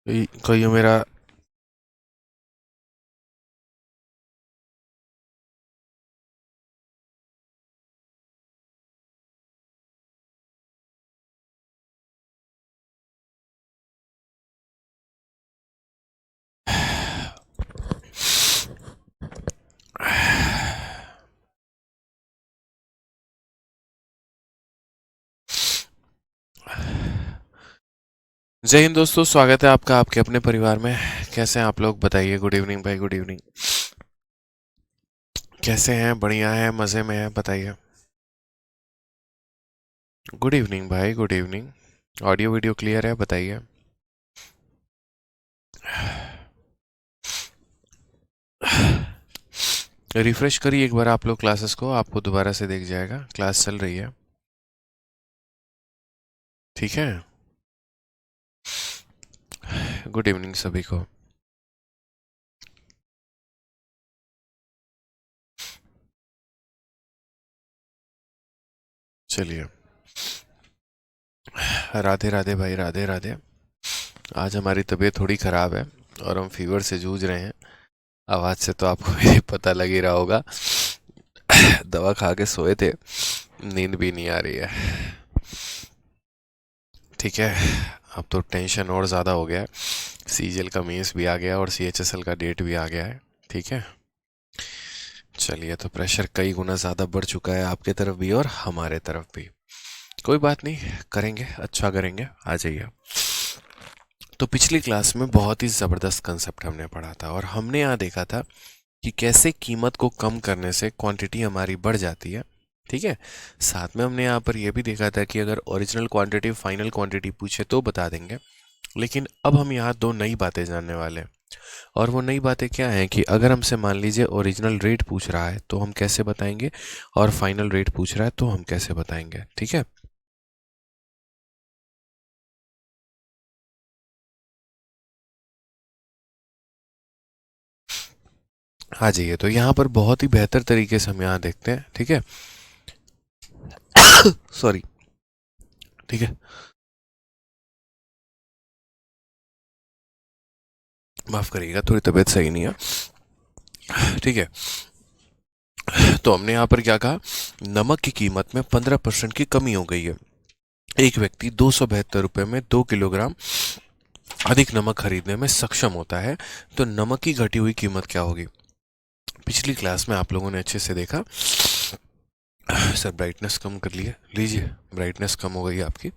कोई मेरा जय हिंद दोस्तों, स्वागत है आपका आपके अपने परिवार में। कैसे हैं आप लोग? बताइए। गुड इवनिंग भाई, गुड इवनिंग। कैसे हैं? बढ़िया हैं? मज़े में हैं? बताइए। गुड इवनिंग भाई, good evening. Audio video clear है? बताइए। रिफ्रेश करिए एक बार आप लोग क्लासेस को, आपको दोबारा से दिख जाएगा। क्लास चल रही है, ठीक है। गुड इवनिंग सभी को। चलिए। राधे राधे भाई, राधे राधे। आज हमारी तबीयत थोड़ी ख़राब है और हम फीवर से जूझ रहे हैं। आवाज़ से तो आपको ये पता लग ही रहा होगा। दवा खा के सोए थे, नींद भी नहीं आ रही है। ठीक है। अब तो टेंशन और ज़्यादा हो गया है। सीजीएल का मेंस भी आ गया और सीएचएसएल का डेट भी आ गया है। ठीक है। चलिए, तो प्रेशर कई गुना ज़्यादा बढ़ चुका है, आपके तरफ भी और हमारे तरफ भी। कोई बात नहीं, करेंगे, अच्छा करेंगे। आ जाइए। तो पिछली क्लास में बहुत ही ज़बरदस्त कंसेप्ट हमने पढ़ा था और हमने यहाँ देखा था कि कैसे कीमत को कम करने से क्वांटिटी हमारी बढ़ जाती है। ठीक है। साथ में हमने यहाँ पर यह भी देखा था कि अगर ओरिजिनल क्वांटिटी फाइनल क्वांटिटी पूछे तो बता देंगे। लेकिन अब हम यहाँ दो नई बातें जानने वाले हैं। और वो नई बातें क्या हैं कि अगर हमसे मान लीजिए ओरिजिनल रेट पूछ रहा है तो हम कैसे बताएंगे, और फाइनल रेट पूछ रहा है तो हम कैसे बताएंगे। ठीक है। आ जाइए, तो यहाँ पर बहुत ही बेहतर तरीके से हम यहाँ देखते हैं। ठीक है। सॉरी। ठीक है। माफ करिएगा, थोड़ी तबीयत सही नहीं है। ठीक है। तो हमने यहाँ पर क्या कहा, नमक की कीमत में 15% की कमी हो गई है। एक व्यक्ति 272 रुपये में 2 किलोग्राम अधिक नमक खरीदने में सक्षम होता है। तो नमक की घटी हुई कीमत क्या होगी? पिछली क्लास में आप लोगों ने अच्छे से देखा। सर ब्राइटनेस कम कर लिया, लीजिए। ब्राइटनेस कम हो गई आपकी।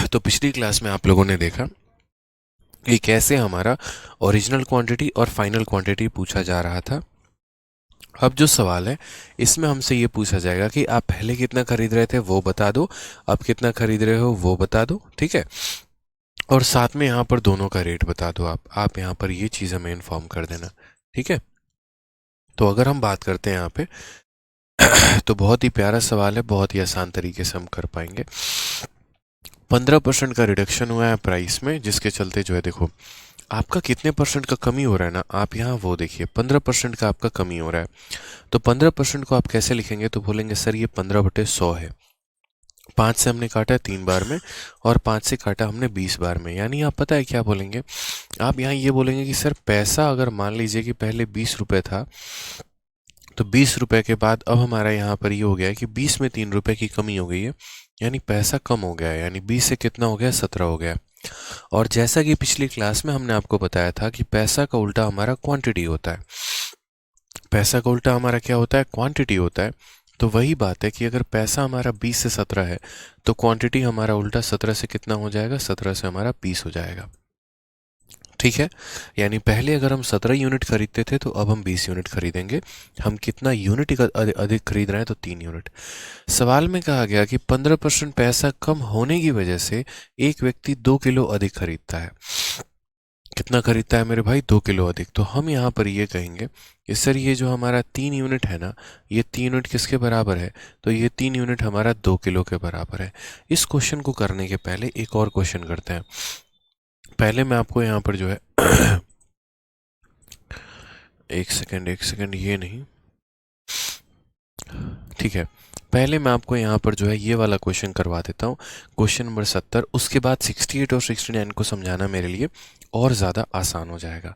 तो पिछली क्लास में आप लोगों ने देखा कि कैसे हमारा ओरिजिनल क्वांटिटी और फाइनल क्वांटिटी पूछा जा रहा था। अब जो सवाल है, इसमें हमसे ये पूछा जाएगा कि आप पहले कितना खरीद रहे थे वो बता दो, अब कितना खरीद रहे हो वो बता दो। ठीक है। और साथ में यहाँ पर दोनों का रेट बता दो। आप यहाँ पर ये चीज़ हमें इन्फॉर्म कर देना। ठीक है। तो अगर हम बात करते हैं यहाँ पे, तो बहुत ही प्यारा सवाल है, बहुत ही आसान तरीके से हम कर पाएंगे। 15% का रिडक्शन हुआ है प्राइस में, जिसके चलते जो है देखो, आपका कितने परसेंट का कमी हो रहा है ना, आप यहाँ वो देखिए 15% का आपका कमी हो रहा है। तो 15% को आप कैसे लिखेंगे? तो बोलेंगे सर ये 15/100 है। 5 से हमने काटा है 3 बार में, और 5 से काटा हमने 20 बार में। यानी आप पता है क्या बोलेंगे, आप यहाँ ये बोलेंगे कि सर पैसा अगर मान लीजिए कि पहले 20 रुपये था, तो 20 रुपये के बाद अब हमारा यहाँ पर ये हो गया है कि 20 में 3 रुपये की कमी हो गई है। यानी पैसा कम हो गया है, यानी 20 से कितना हो गया, 17 हो गया। और जैसा कि पिछली क्लास में हमने आपको बताया था कि पैसा का उल्टा हमारा क्वांटिटी होता है। पैसा का उल्टा हमारा क्या होता है, क्वांटिटी होता है। तो वही बात है कि अगर पैसा हमारा 20 से 17 है, तो क्वांटिटी हमारा उल्टा 17 से कितना हो जाएगा, 17 से हमारा 20 हो जाएगा। ठीक है। यानी पहले अगर हम 17 यूनिट खरीदते थे तो अब हम 20 यूनिट खरीदेंगे। हम कितना यूनिट अधिक खरीद रहे हैं, तो 3 यूनिट। सवाल में कहा गया कि 15% पैसा कम होने की वजह से एक व्यक्ति 2 किलो अधिक खरीदता है। कितना खरीदता है मेरे भाई? 2 किलो अधिक। तो हम यहाँ पर ये कहेंगे कि सर ये जो हमारा 3 यूनिट है ना, ये 3 यूनिट किसके बराबर है? तो ये 3 यूनिट हमारा 2 किलो के बराबर है। इस क्वेश्चन को करने के पहले एक और क्वेश्चन करते हैं। पहले मैं आपको यहाँ पर जो है एक सेकंड, एक सेकंड, ये नहीं। ठीक है, पहले मैं आपको यहाँ पर जो है ये वाला क्वेश्चन करवा देता हूँ, क्वेश्चन नंबर 70। उसके बाद 68 और 69 को समझाना मेरे लिए और ज़्यादा आसान हो जाएगा।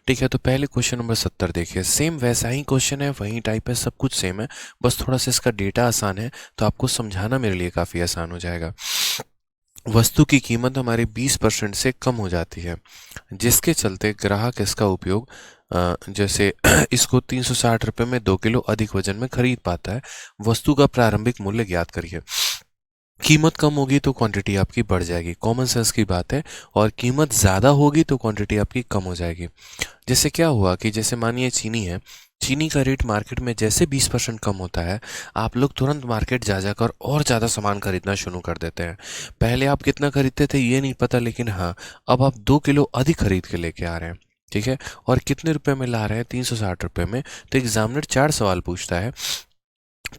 ठीक है, तो पहले क्वेश्चन नंबर 70 देखिए, सेम वैसा ही क्वेश्चन है, वही टाइप है, सब कुछ सेम है, बस थोड़ा सा इसका डेटा आसान है, तो आपको समझाना मेरे लिए काफ़ी आसान हो जाएगा। वस्तु की कीमत हमारी 20% से कम हो जाती है, जिसके चलते ग्राहक इसका उपयोग जैसे इसको 360 रुपये में 2 किलो अधिक वजन में खरीद पाता है। वस्तु का प्रारंभिक मूल्य ज्ञात करिए। कीमत कम होगी तो क्वांटिटी आपकी बढ़ जाएगी, कॉमन सेंस की बात है, और कीमत ज़्यादा होगी तो क्वांटिटी आपकी कम हो जाएगी। जैसे क्या हुआ कि जैसे मानिए चीनी है, चीनी का रेट मार्केट में जैसे 20% कम होता है, आप लोग तुरंत मार्केट जा जाकर और ज़्यादा सामान खरीदना शुरू कर देते हैं। पहले आप कितना खरीदते थे ये नहीं पता, लेकिन हाँ, अब आप 2 किलो अधिक खरीद के लेके आ रहे हैं। ठीक है, और कितने रुपए में ला रहे हैं? 360 रुपये में। तो एग्जामिनर 4 सवाल पूछता है।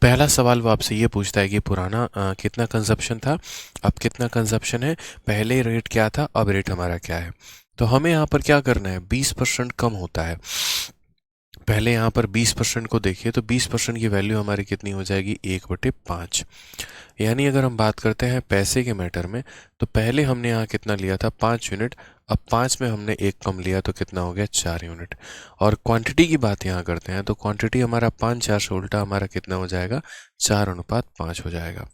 पहला सवाल वो आपसे ये पूछता है कि पुराना कितना कंजप्शन था, अब कितना कंजप्शन है, पहले रेट क्या था, अब रेट हमारा क्या है। तो हमें यहाँ पर क्या करना है, 20% कम होता है। पहले यहाँ पर 20% को देखिए, तो 20% की वैल्यू हमारी कितनी हो जाएगी, 1/5। यानी अगर हम बात करते हैं पैसे के मैटर में, तो पहले हमने यहाँ कितना लिया था, 5 यूनिट, अब 5 में हमने एक कम लिया तो कितना हो गया, 4 यूनिट। और क्वांटिटी की बात यहाँ करते हैं, तो क्वांटिटी हमारा 5-4 से उल्टा हमारा कितना हो जाएगा, 4:5 हो जाएगा।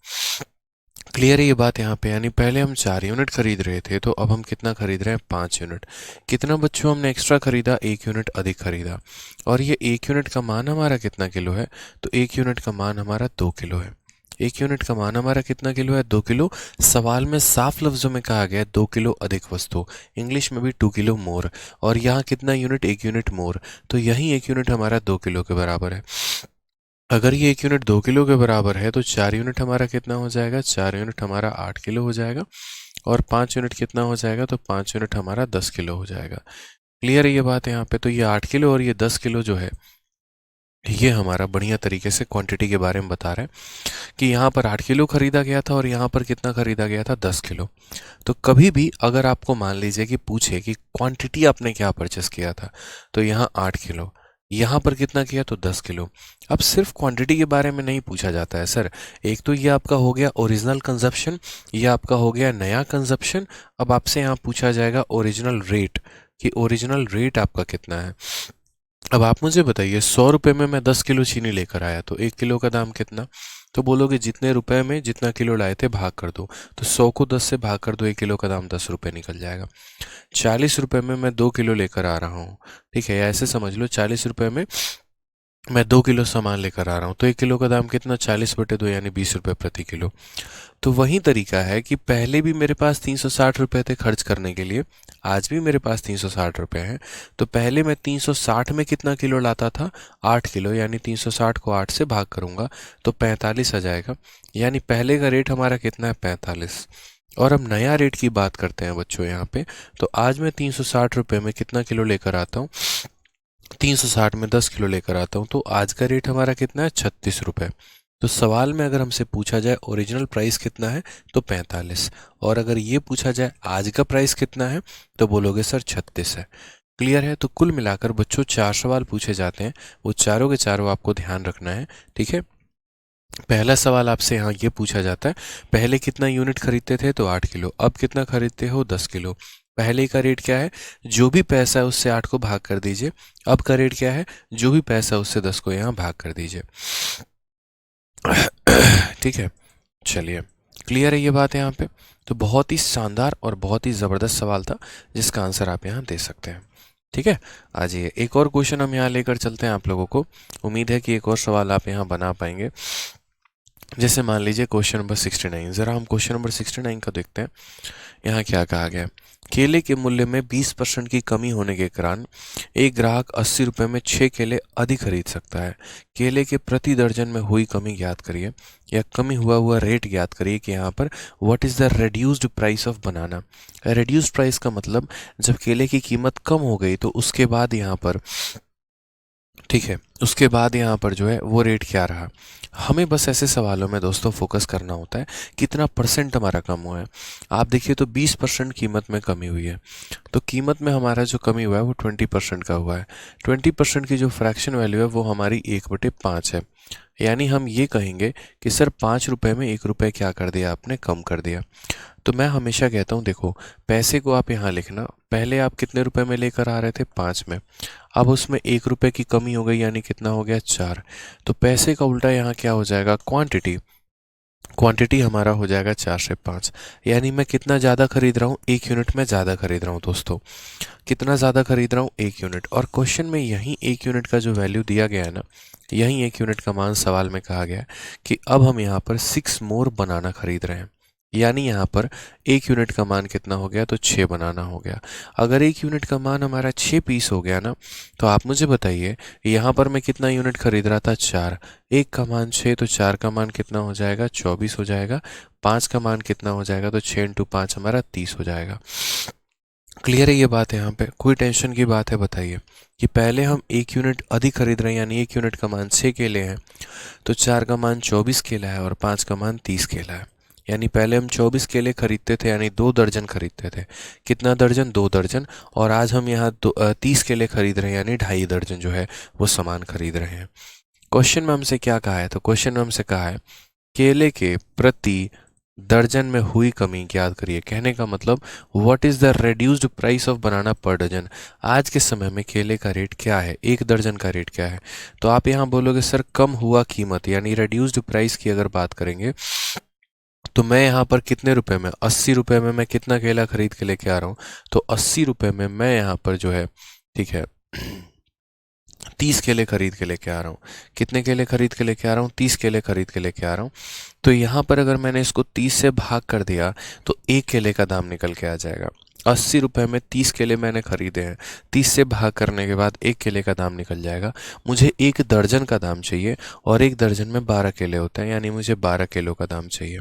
क्लियर है ये बात यहाँ पे? यानी पहले हम 4 यूनिट खरीद रहे थे, तो अब हम कितना खरीद रहे हैं, 5 यूनिट। कितना बच्चों हमने एक्स्ट्रा खरीदा, 1 यूनिट अधिक खरीदा। और ये 1 यूनिट का मान हमारा कितना किलो है, तो 1 यूनिट का मान हमारा 2 किलो है। 1 यूनिट का मान हमारा कितना किलो है, 2 किलो। सवाल में साफ लफ्जों में कहा गया है 2 किलो अधिक वस्तु, इंग्लिश में भी 2 किलो मोर। और यहाँ कितना यूनिट, 1 यूनिट मोर, तो यही 1 यूनिट हमारा 2 किलो के बराबर है। अगर ये 1 यूनिट 2 किलो के बराबर है, तो 4 यूनिट हमारा कितना हो जाएगा, 4 यूनिट हमारा 8 किलो हो जाएगा। और 5 यूनिट कितना हो जाएगा, तो 5 यूनिट हमारा 10 किलो हो जाएगा। क्लियर है ये बात यहाँ पे? तो ये 8 किलो और ये 10 किलो जो है, ये हमारा बढ़िया तरीके से क्वांटिटी के बारे में बता रहा है कि यहाँ पर 8 किलो खरीदा गया था और यहाँ पर कितना खरीदा गया था, 10 किलो। तो कभी भी अगर आपको मान लीजिए कि पूछे कि क्वांटिटी आपने क्या परचेस किया था, तो यहाँ 8 किलो, यहाँ पर कितना किया, तो 10 किलो। अब सिर्फ क्वांटिटी के बारे में नहीं पूछा जाता है सर, एक तो ये आपका हो गया ओरिजिनल कंजप्शन, ये आपका हो गया नया कंजप्शन। अब आपसे यहाँ पूछा जाएगा ओरिजिनल रेट, कि ओरिजिनल रेट आपका कितना है। अब आप मुझे बताइए, 100 रुपये में मैं 10 किलो चीनी लेकर आया, तो 1 किलो का दाम कितना? तो बोलोगे जितने रुपए में जितना किलो लाए थे भाग कर दो, तो 100 को 10 से भाग कर दो, 1 किलो का दाम 10 रुपये निकल जाएगा। 40 रुपये में मैं 2 किलो लेकर आ रहा हूँ, ठीक है, या ऐसे समझ लो 40 रुपये में मैं 2 किलो सामान लेकर आ रहा हूँ, तो 1 किलो का दाम कितना, 40/2 यानी 20 रुपये प्रति किलो। तो वही तरीका है कि पहले भी मेरे पास 360 रुपये थे खर्च करने के लिए, आज भी मेरे पास 360 रुपये हैं। तो पहले मैं 360 में कितना किलो लाता था, 8 किलो, यानी 360 को 8 से भाग करूंगा तो 45 आ जाएगा। यानी पहले का रेट हमारा कितना है, 45। और अब नया रेट की बात करते हैं बच्चों यहाँ पे, तो आज मैं 360 रुपये में कितना किलो लेकर आता हूँ, 360 में 10 किलो लेकर आता हूँ, तो आज का रेट हमारा कितना है, 36 रुपये। तो सवाल में अगर हमसे पूछा जाए ओरिजिनल प्राइस कितना है, तो 45, और अगर ये पूछा जाए आज का प्राइस कितना है, तो बोलोगे सर 36 है। क्लियर है? तो कुल मिलाकर बच्चों 4 सवाल पूछे जाते हैं, वो चारों के चारों आपको ध्यान रखना है। ठीक है, पहला सवाल आपसे यहाँ ये पूछा जाता है, पहले कितना यूनिट खरीदते थे, तो 8 किलो, अब कितना खरीदते हो, 10 किलो। पहले का रेट क्या है, जो भी पैसा है उससे 8 को भाग कर दीजिए। अब का रेट क्या है, जो भी पैसा है उससे 10 को यहाँ भाग कर दीजिए। ठीक है, चलिए, क्लियर है ये बात यहाँ पे? तो बहुत ही शानदार और बहुत ही ज़बरदस्त सवाल था, जिसका आंसर आप यहाँ दे सकते हैं। ठीक है, आ जाइए एक और क्वेश्चन हम यहाँ लेकर चलते हैं आप लोगों को। उम्मीद है कि एक और सवाल आप यहाँ बना पाएंगे। जैसे मान लीजिए क्वेश्चन नंबर 69, ज़रा हम क्वेश्चन नंबर 69 का देखते हैं। यहाँ क्या कहा गया, केले के मूल्य में 20% की कमी होने के कारण एक ग्राहक 80 रुपये में 6 केले अधिक खरीद सकता है। केले के प्रति दर्जन में हुई कमी ज्ञात करिए, या कमी हुआ रेट ज्ञात करिए कि यहाँ पर what is the reduced price of banana. Reduced price का मतलब जब केले की कीमत कम हो गई तो उसके बाद यहाँ पर, ठीक है, उसके बाद यहाँ पर जो है वो रेट क्या रहा। हमें बस ऐसे सवालों में दोस्तों फोकस करना होता है कितना परसेंट हमारा कम हुआ है। आप देखिए तो 20% कीमत में कमी हुई है, तो कीमत में हमारा जो कमी हुआ है वो 20% का हुआ है। 20% की जो फ्रैक्शन वैल्यू है वो हमारी 1/5 है। यानी हम ये कहेंगे कि सर 5 रुपए में 1 रुपए क्या कर दिया आपने, कम कर दिया। तो मैं हमेशा कहता हूँ देखो, पैसे को आप यहाँ लिखना, पहले आप कितने रुपए में लेकर आ रहे थे, 5 में, अब उसमें 1 रुपए की कमी हो गई, यानी कितना हो गया, 4। तो पैसे का उल्टा यहाँ क्या हो जाएगा, क्वांटिटी। क्वांटिटी हमारा हो जाएगा 4 से 5, यानी मैं कितना ज़्यादा खरीद रहा हूँ, 1 यूनिट में ज़्यादा खरीद रहा हूँ दोस्तों। कितना ज़्यादा खरीद रहा हूँ, 1 यूनिट। और क्वेश्चन में यही 1 यूनिट का जो वैल्यू दिया गया है ना, यही 1 यूनिट का मान सवाल में कहा गया है कि अब हम यहाँ पर 6 मोर बनाना खरीद रहे हैं। यानी यहाँ पर 1 यूनिट का मान कितना हो गया, तो 6 बनाना हो गया। अगर 1 यूनिट का मान हमारा 6 पीस हो गया ना, तो आप मुझे बताइए यहाँ पर मैं कितना यूनिट खरीद रहा था, 4। 1 का मान 6, तो 4 का मान कितना हो जाएगा, 24 हो जाएगा। 5 का मान कितना हो जाएगा, तो 6 × 5 हमारा 30 हो जाएगा। क्लियर है ये बात, यहाँ पे कोई टेंशन की बात है, बताइए कि पहले हम 1 यूनिट अधिक खरीद रहे हैं, यानी 1 यूनिट का मान 6 केले हैं, तो 4 का मान 24 केला है और 5 का मान 30 केला है। यानी पहले हम 24 केले खरीदते थे, यानी 2 दर्जन खरीदते थे। कितना दर्जन, 2 दर्जन। और आज हम यहाँ 30 केले खरीद रहे हैं, यानी 2.5 दर्जन जो है वो सामान खरीद रहे हैं। क्वेश्चन में हमसे क्या कहा है, तो क्वेश्चन में हमसे कहा है केले के प्रति दर्जन में हुई कमी याद करिए। कहने का मतलब what is the reduced price of banana per dozen. आज के समय में केले का रेट क्या है, 1 दर्जन का रेट क्या है। तो आप यहाँ बोलोगे सर कम हुआ कीमत, यानी रेड्यूस्ड प्राइस की अगर बात करेंगे, तो मैं यहाँ पर कितने रुपए में, 80 रुपए में मैं कितना केला खरीद के लेके आ रहा हूँ, तो 80 रुपए में मैं यहाँ पर जो है, ठीक है, 30 केले खरीद के लेके आ रहा हूँ। कितने केले खरीद के लेके आ रहा हूँ, 30 केले खरीद के लेके आ रहा हूँ। तो यहाँ पर अगर मैंने इसको 30 से भाग कर दिया, तो 1 केले का दाम निकल के आ जाएगा। 80 रुपए में 30 केले मैंने खरीदे हैं, 30 से भाग करने के बाद 1 केले का दाम निकल जाएगा। मुझे 1 दर्जन का दाम चाहिए, और 1 दर्जन में 12 केले होते हैं, यानी मुझे 12 किलो का दाम चाहिए।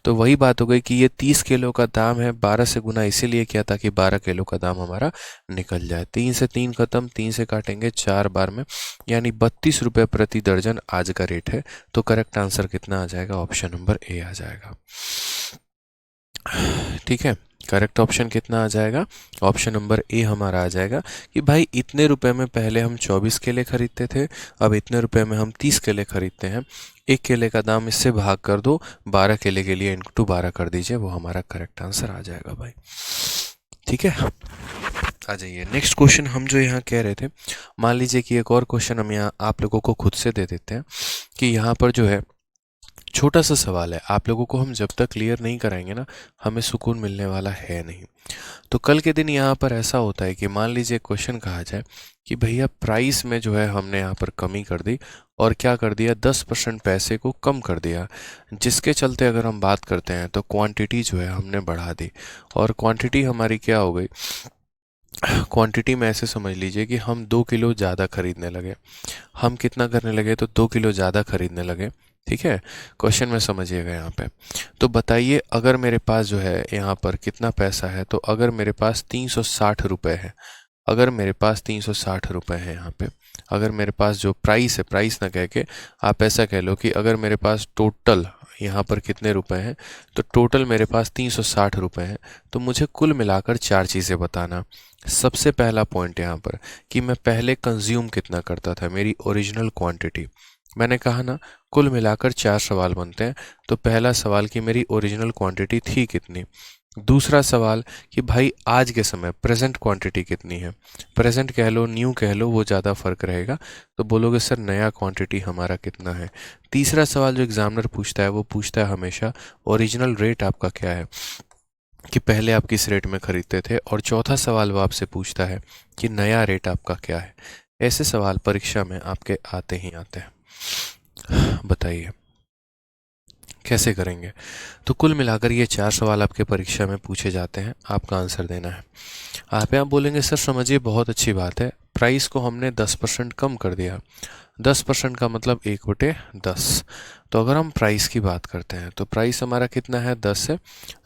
तो वही बात हो गई कि ये 30 किलो का दाम है, 12 से गुना इसीलिए किया था कि 12 किलो का दाम हमारा निकल जाए। 3 से 3 खत्म, 3 से काटेंगे 4 बार में, यानी 32 रुपये प्रति दर्जन आज का रेट है। तो करेक्ट आंसर कितना आ जाएगा, ऑप्शन नंबर ए आ जाएगा। ठीक है, करेक्ट ऑप्शन कितना आ जाएगा, ऑप्शन नंबर ए हमारा आ जाएगा कि भाई इतने रुपए में पहले हम 24 केले खरीदते थे, अब इतने रुपए में हम 30 केले खरीदते हैं। 1 केले का दाम इससे भाग कर दो, 12 केले के लिए इंटू 12 कर दीजिए, वो हमारा करेक्ट आंसर आ जाएगा भाई। ठीक है, आ जाइए नेक्स्ट क्वेश्चन। हम जो यहाँ कह रहे थे, मान लीजिए कि एक और क्वेश्चन हम यहाँ आप लोगों को खुद से दे देते हैं कि यहाँ पर जो है छोटा सा सवाल है, आप लोगों को हम जब तक क्लियर नहीं कराएंगे ना, हमें सुकून मिलने वाला है नहीं। तो कल के दिन यहाँ पर ऐसा होता है कि मान लीजिए क्वेश्चन कहा जाए कि भैया प्राइस में जो है हमने यहाँ पर कमी कर दी, और क्या कर दिया, 10% पैसे को कम कर दिया, जिसके चलते अगर हम बात करते हैं तो क्वांटिटी जो है हमने बढ़ा दी। और क्वांटिटी हमारी क्या हो गई, क्वांटिटी में ऐसे समझ लीजिए कि हम 2 किलो ज़्यादा खरीदने लगे। हम कितना करने लगे, तो 2 किलो ज़्यादा खरीदने लगे। ठीक है, क्वेश्चन में समझिएगा यहाँ पे। तो बताइए अगर मेरे पास जो है यहाँ पर कितना पैसा है, तो अगर मेरे पास 360 रुपये है, अगर मेरे पास 360 रुपये है यहाँ पे, अगर मेरे पास जो प्राइस है, प्राइस ना कह के आप ऐसा कह लो कि अगर मेरे पास टोटल यहाँ पर कितने रुपए हैं, तो टोटल मेरे पास 360 रुपये हैं। तो मुझे कुल मिलाकर 4 चीज़ें बताना। सबसे पहला पॉइंट यहाँ पर कि मैं पहले कंज्यूम कितना करता था, मेरी ओरिजिनल क्वांटिटी। मैंने कहा ना कुल मिलाकर 4 सवाल बनते हैं, तो पहला सवाल कि मेरी ओरिजिनल क्वांटिटी थी कितनी। दूसरा सवाल कि भाई आज के समय प्रेजेंट क्वांटिटी कितनी है, प्रेजेंट कह लो न्यू कह लो, वो ज़्यादा फर्क रहेगा, तो बोलोगे सर नया क्वांटिटी हमारा कितना है। तीसरा सवाल जो एग्जामिनर पूछता है, वो पूछता है हमेशा ओरिजिनल रेट आपका क्या है, कि पहले आप किस रेट में खरीदते थे। और चौथा सवाल वो आपसे पूछता है कि नया रेट आपका क्या है। ऐसे सवाल परीक्षा में आपके आते ही आते हैं। बताइए कैसे करेंगे। तो कुल मिलाकर ये 4 सवाल आपके परीक्षा में पूछे जाते हैं, आपका आंसर देना है। आप यहाँ बोलेंगे सर समझिए बहुत अच्छी बात है, प्राइस को हमने 10% कम कर दिया। 10% का मतलब 1/10। तो अगर हम प्राइस की बात करते हैं, तो प्राइस हमारा कितना है, 10 है।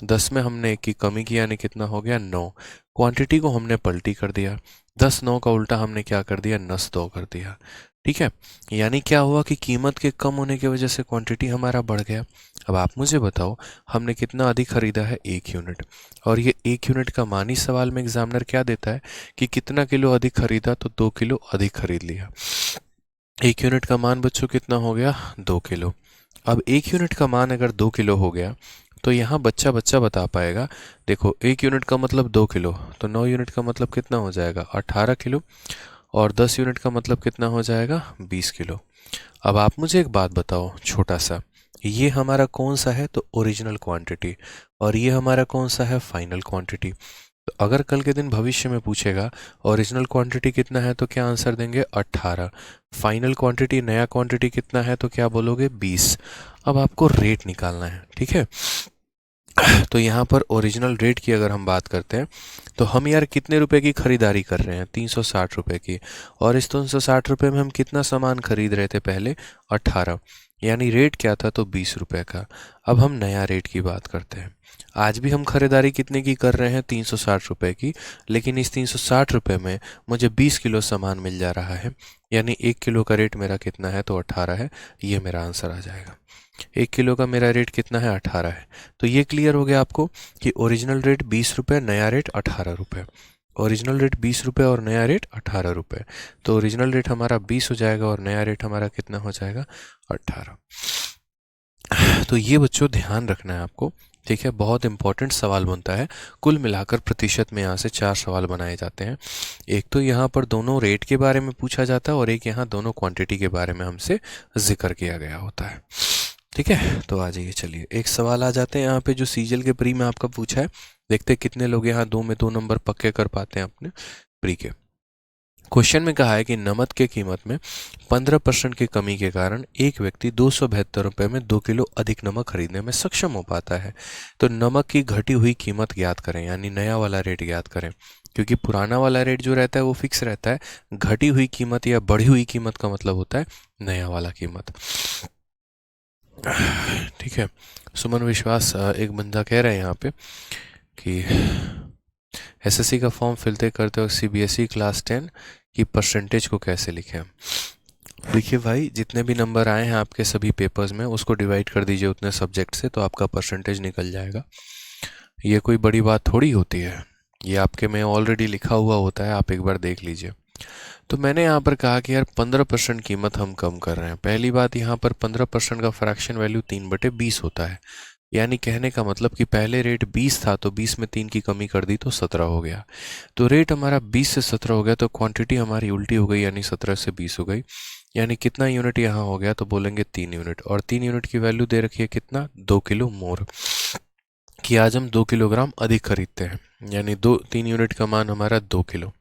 10 में हमने 1 की कमी की, यानी कितना हो गया, 9। क्वांटिटी को हमने पलटी कर दिया, 10 9 का उल्टा हमने क्या कर दिया, 9 कर दिया। ठीक है, यानी क्या हुआ कि कीमत के कम होने की वजह से क्वांटिटी हमारा बढ़ गया। अब आप मुझे बताओ हमने कितना अधिक खरीदा है, 1 यूनिट। और ये 1 यूनिट का मान ही सवाल में एग्जामिनर क्या देता है कि कितना किलो अधिक खरीदा, तो 2 किलो अधिक खरीद लिया। एक यूनिट का मान बच्चों कितना हो गया, 2 किलो। अब एक यूनिट का मान अगर 2 किलो हो गया तो यहाँ बच्चा बच्चा बता पाएगा। देखो, एक यूनिट का मतलब 2 किलो, तो 9 यूनिट का मतलब कितना हो जाएगा, 18 किलो। और 10 यूनिट का मतलब कितना हो जाएगा, 20 किलो। अब आप मुझे एक बात बताओ छोटा सा, ये हमारा कौन सा है, तो ओरिजिनल क्वांटिटी, और ये हमारा कौन सा है, फाइनल क्वांटिटी। तो अगर कल के दिन भविष्य में पूछेगा ओरिजिनल क्वांटिटी कितना है तो क्या आंसर देंगे, 18। फाइनल क्वांटिटी, नया क्वांटिटी कितना है तो क्या बोलोगे, 20। अब आपको रेट निकालना है, ठीक है। तो यहाँ पर ओरिजिनल रेट की अगर हम बात करते हैं तो हम यार कितने रुपए की खरीदारी कर रहे हैं, 360 रुपए की। और इस 360 रुपए में हम कितना सामान खरीद रहे थे पहले, 18। यानी रेट क्या था, तो 20 रुपए का। अब हम नया रेट की बात करते हैं। आज भी हम खरीदारी कितने की कर रहे हैं, 360 रुपए की। लेकिन इस 360 रुपए में मुझे 20 किलो सामान मिल जा रहा है। यानी 1 किलो का रेट मेरा कितना है, तो 18 है। ये मेरा आंसर आ जाएगा। 1 किलो का मेरा रेट कितना है, 18 है। तो ये क्लियर हो गया आपको कि ओरिजिनल रेट 20 रुपये, नया रेट 18 रुपये। ओरिजिनल रेट 20 रुपये और नया रेट 18 रुपये। तो ओरिजिनल रेट हमारा 20 हो जाएगा और नया रेट हमारा कितना हो जाएगा, 18। तो ये बच्चों ध्यान रखना है आपको, ठीक है। बहुत इंपॉर्टेंट सवाल बनता है। कुल मिलाकर प्रतिशत में यहाँ से 4 सवाल बनाए जाते हैं। एक तो यहाँ पर दोनों रेट के बारे में पूछा जाता है और एक यहाँ दोनों क्वांटिटी के बारे में हमसे जिक्र किया गया होता है, ठीक है। तो आ जाइए, चलिए एक सवाल आ जाते हैं यहाँ पे जो सीजल के प्री में आपका पूछा है। देखते हैं कितने लोग यहाँ 2 में 2 नंबर पक्के कर पाते हैं अपने प्री के। क्वेश्चन में कहा है कि नमक के कीमत में 15% की कमी के कारण एक व्यक्ति 272 रुपये में 2 किलो अधिक नमक खरीदने में सक्षम हो पाता है। तो नमक की घटी हुई कीमत ज्ञात करें, यानी नया वाला रेट ज्ञात करें। क्योंकि पुराना वाला रेट जो रहता है वो फिक्स रहता है। घटी हुई कीमत या बढ़ी हुई कीमत का मतलब होता है नया वाला कीमत, ठीक है। सुमन विश्वास एक बंदा कह रहे हैं यहाँ पे कि एसएससी का फॉर्म फिलते करते वक्त सीबीएसई क्लास 10 की परसेंटेज को कैसे लिखें। देखिए भाई, जितने भी नंबर आए हैं आपके सभी पेपर्स में उसको डिवाइड कर दीजिए उतने सब्जेक्ट से, तो आपका परसेंटेज निकल जाएगा। ये कोई बड़ी बात थोड़ी होती है, ये आपके में ऑलरेडी लिखा हुआ होता है, आप एक बार देख लीजिए। तो मैंने यहाँ पर कहा कि यार 15% कीमत हम कम कर रहे हैं। पहली बात, यहाँ पर 15% का फ्रैक्शन वैल्यू 3/20 होता है। यानी कहने का मतलब कि पहले रेट 20 था तो 20 में 3 की कमी कर दी तो 17 हो गया। तो रेट हमारा 20 से 17 हो गया, तो क्वांटिटी हमारी उल्टी हो गई, यानी 17 से 20 हो गई। यानी कितना यूनिट यहाँ हो गया, तो बोलेंगे 3 यूनिट। और 3 यूनिट की वैल्यू दे रखी है कितना, 2 किलो मोर, कि आज हम 2 किलोग्राम अधिक खरीदते हैं। यानी 3 यूनिट का मान हमारा 2 किलो।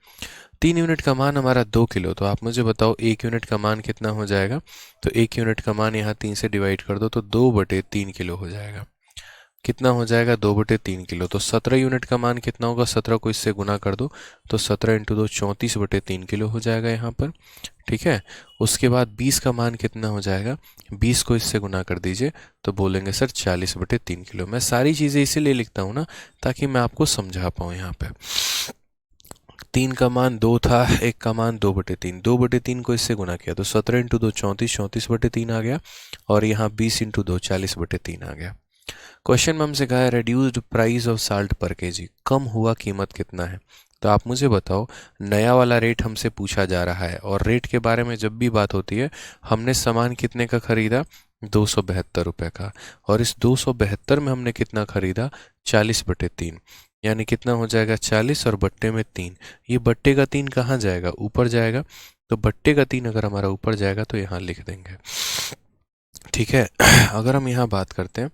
3 यूनिट का मान हमारा 2 किलो। तो आप मुझे बताओ 1 यूनिट का मान कितना हो जाएगा। तो 1 यूनिट का मान यहाँ 3 से डिवाइड कर दो तो 2/3 किलो हो जाएगा। कितना हो जाएगा, 2/3 किलो। तो 17 यूनिट का मान कितना होगा, 17 को इससे गुना कर दो तो 17 × 2 34/3 किलो हो जाएगा यहाँ पर, ठीक है। उसके बाद 20 का मान कितना हो जाएगा, 20 को इससे गुना कर दीजिए तो बोलेंगे सर 40/3 किलो। मैं सारी चीज़ें इसीलिए लिखता हूँ ना, ताकि मैं आपको समझा पाऊँ। यहाँ पे 3 का मान 2 था, 1 का मान 2/3, 2/3 को इससे गुना किया तो 17 × 2 34, 34/3 आ गया। और यहाँ 20 × 2 40/3 आ गया। क्वेश्चन में हमसे कहा है रेड्यूस्ड प्राइस ऑफ साल्ट पर केजी, कम हुआ कीमत कितना है। तो आप मुझे बताओ, नया वाला रेट हमसे पूछा जा रहा है और रेट के बारे में जब भी बात होती है, हमने सामान कितने का खरीदा, 272 रुपये का। और इस 272 में हमने कितना खरीदा, 40/3। यानी कितना हो जाएगा, 40 और बट्टे में 3। ये बट्टे का 3 कहाँ जाएगा, ऊपर जाएगा। तो बट्टे का 3 अगर हमारा ऊपर जाएगा तो यहाँ लिख देंगे, ठीक है। अगर हम यहाँ बात करते हैं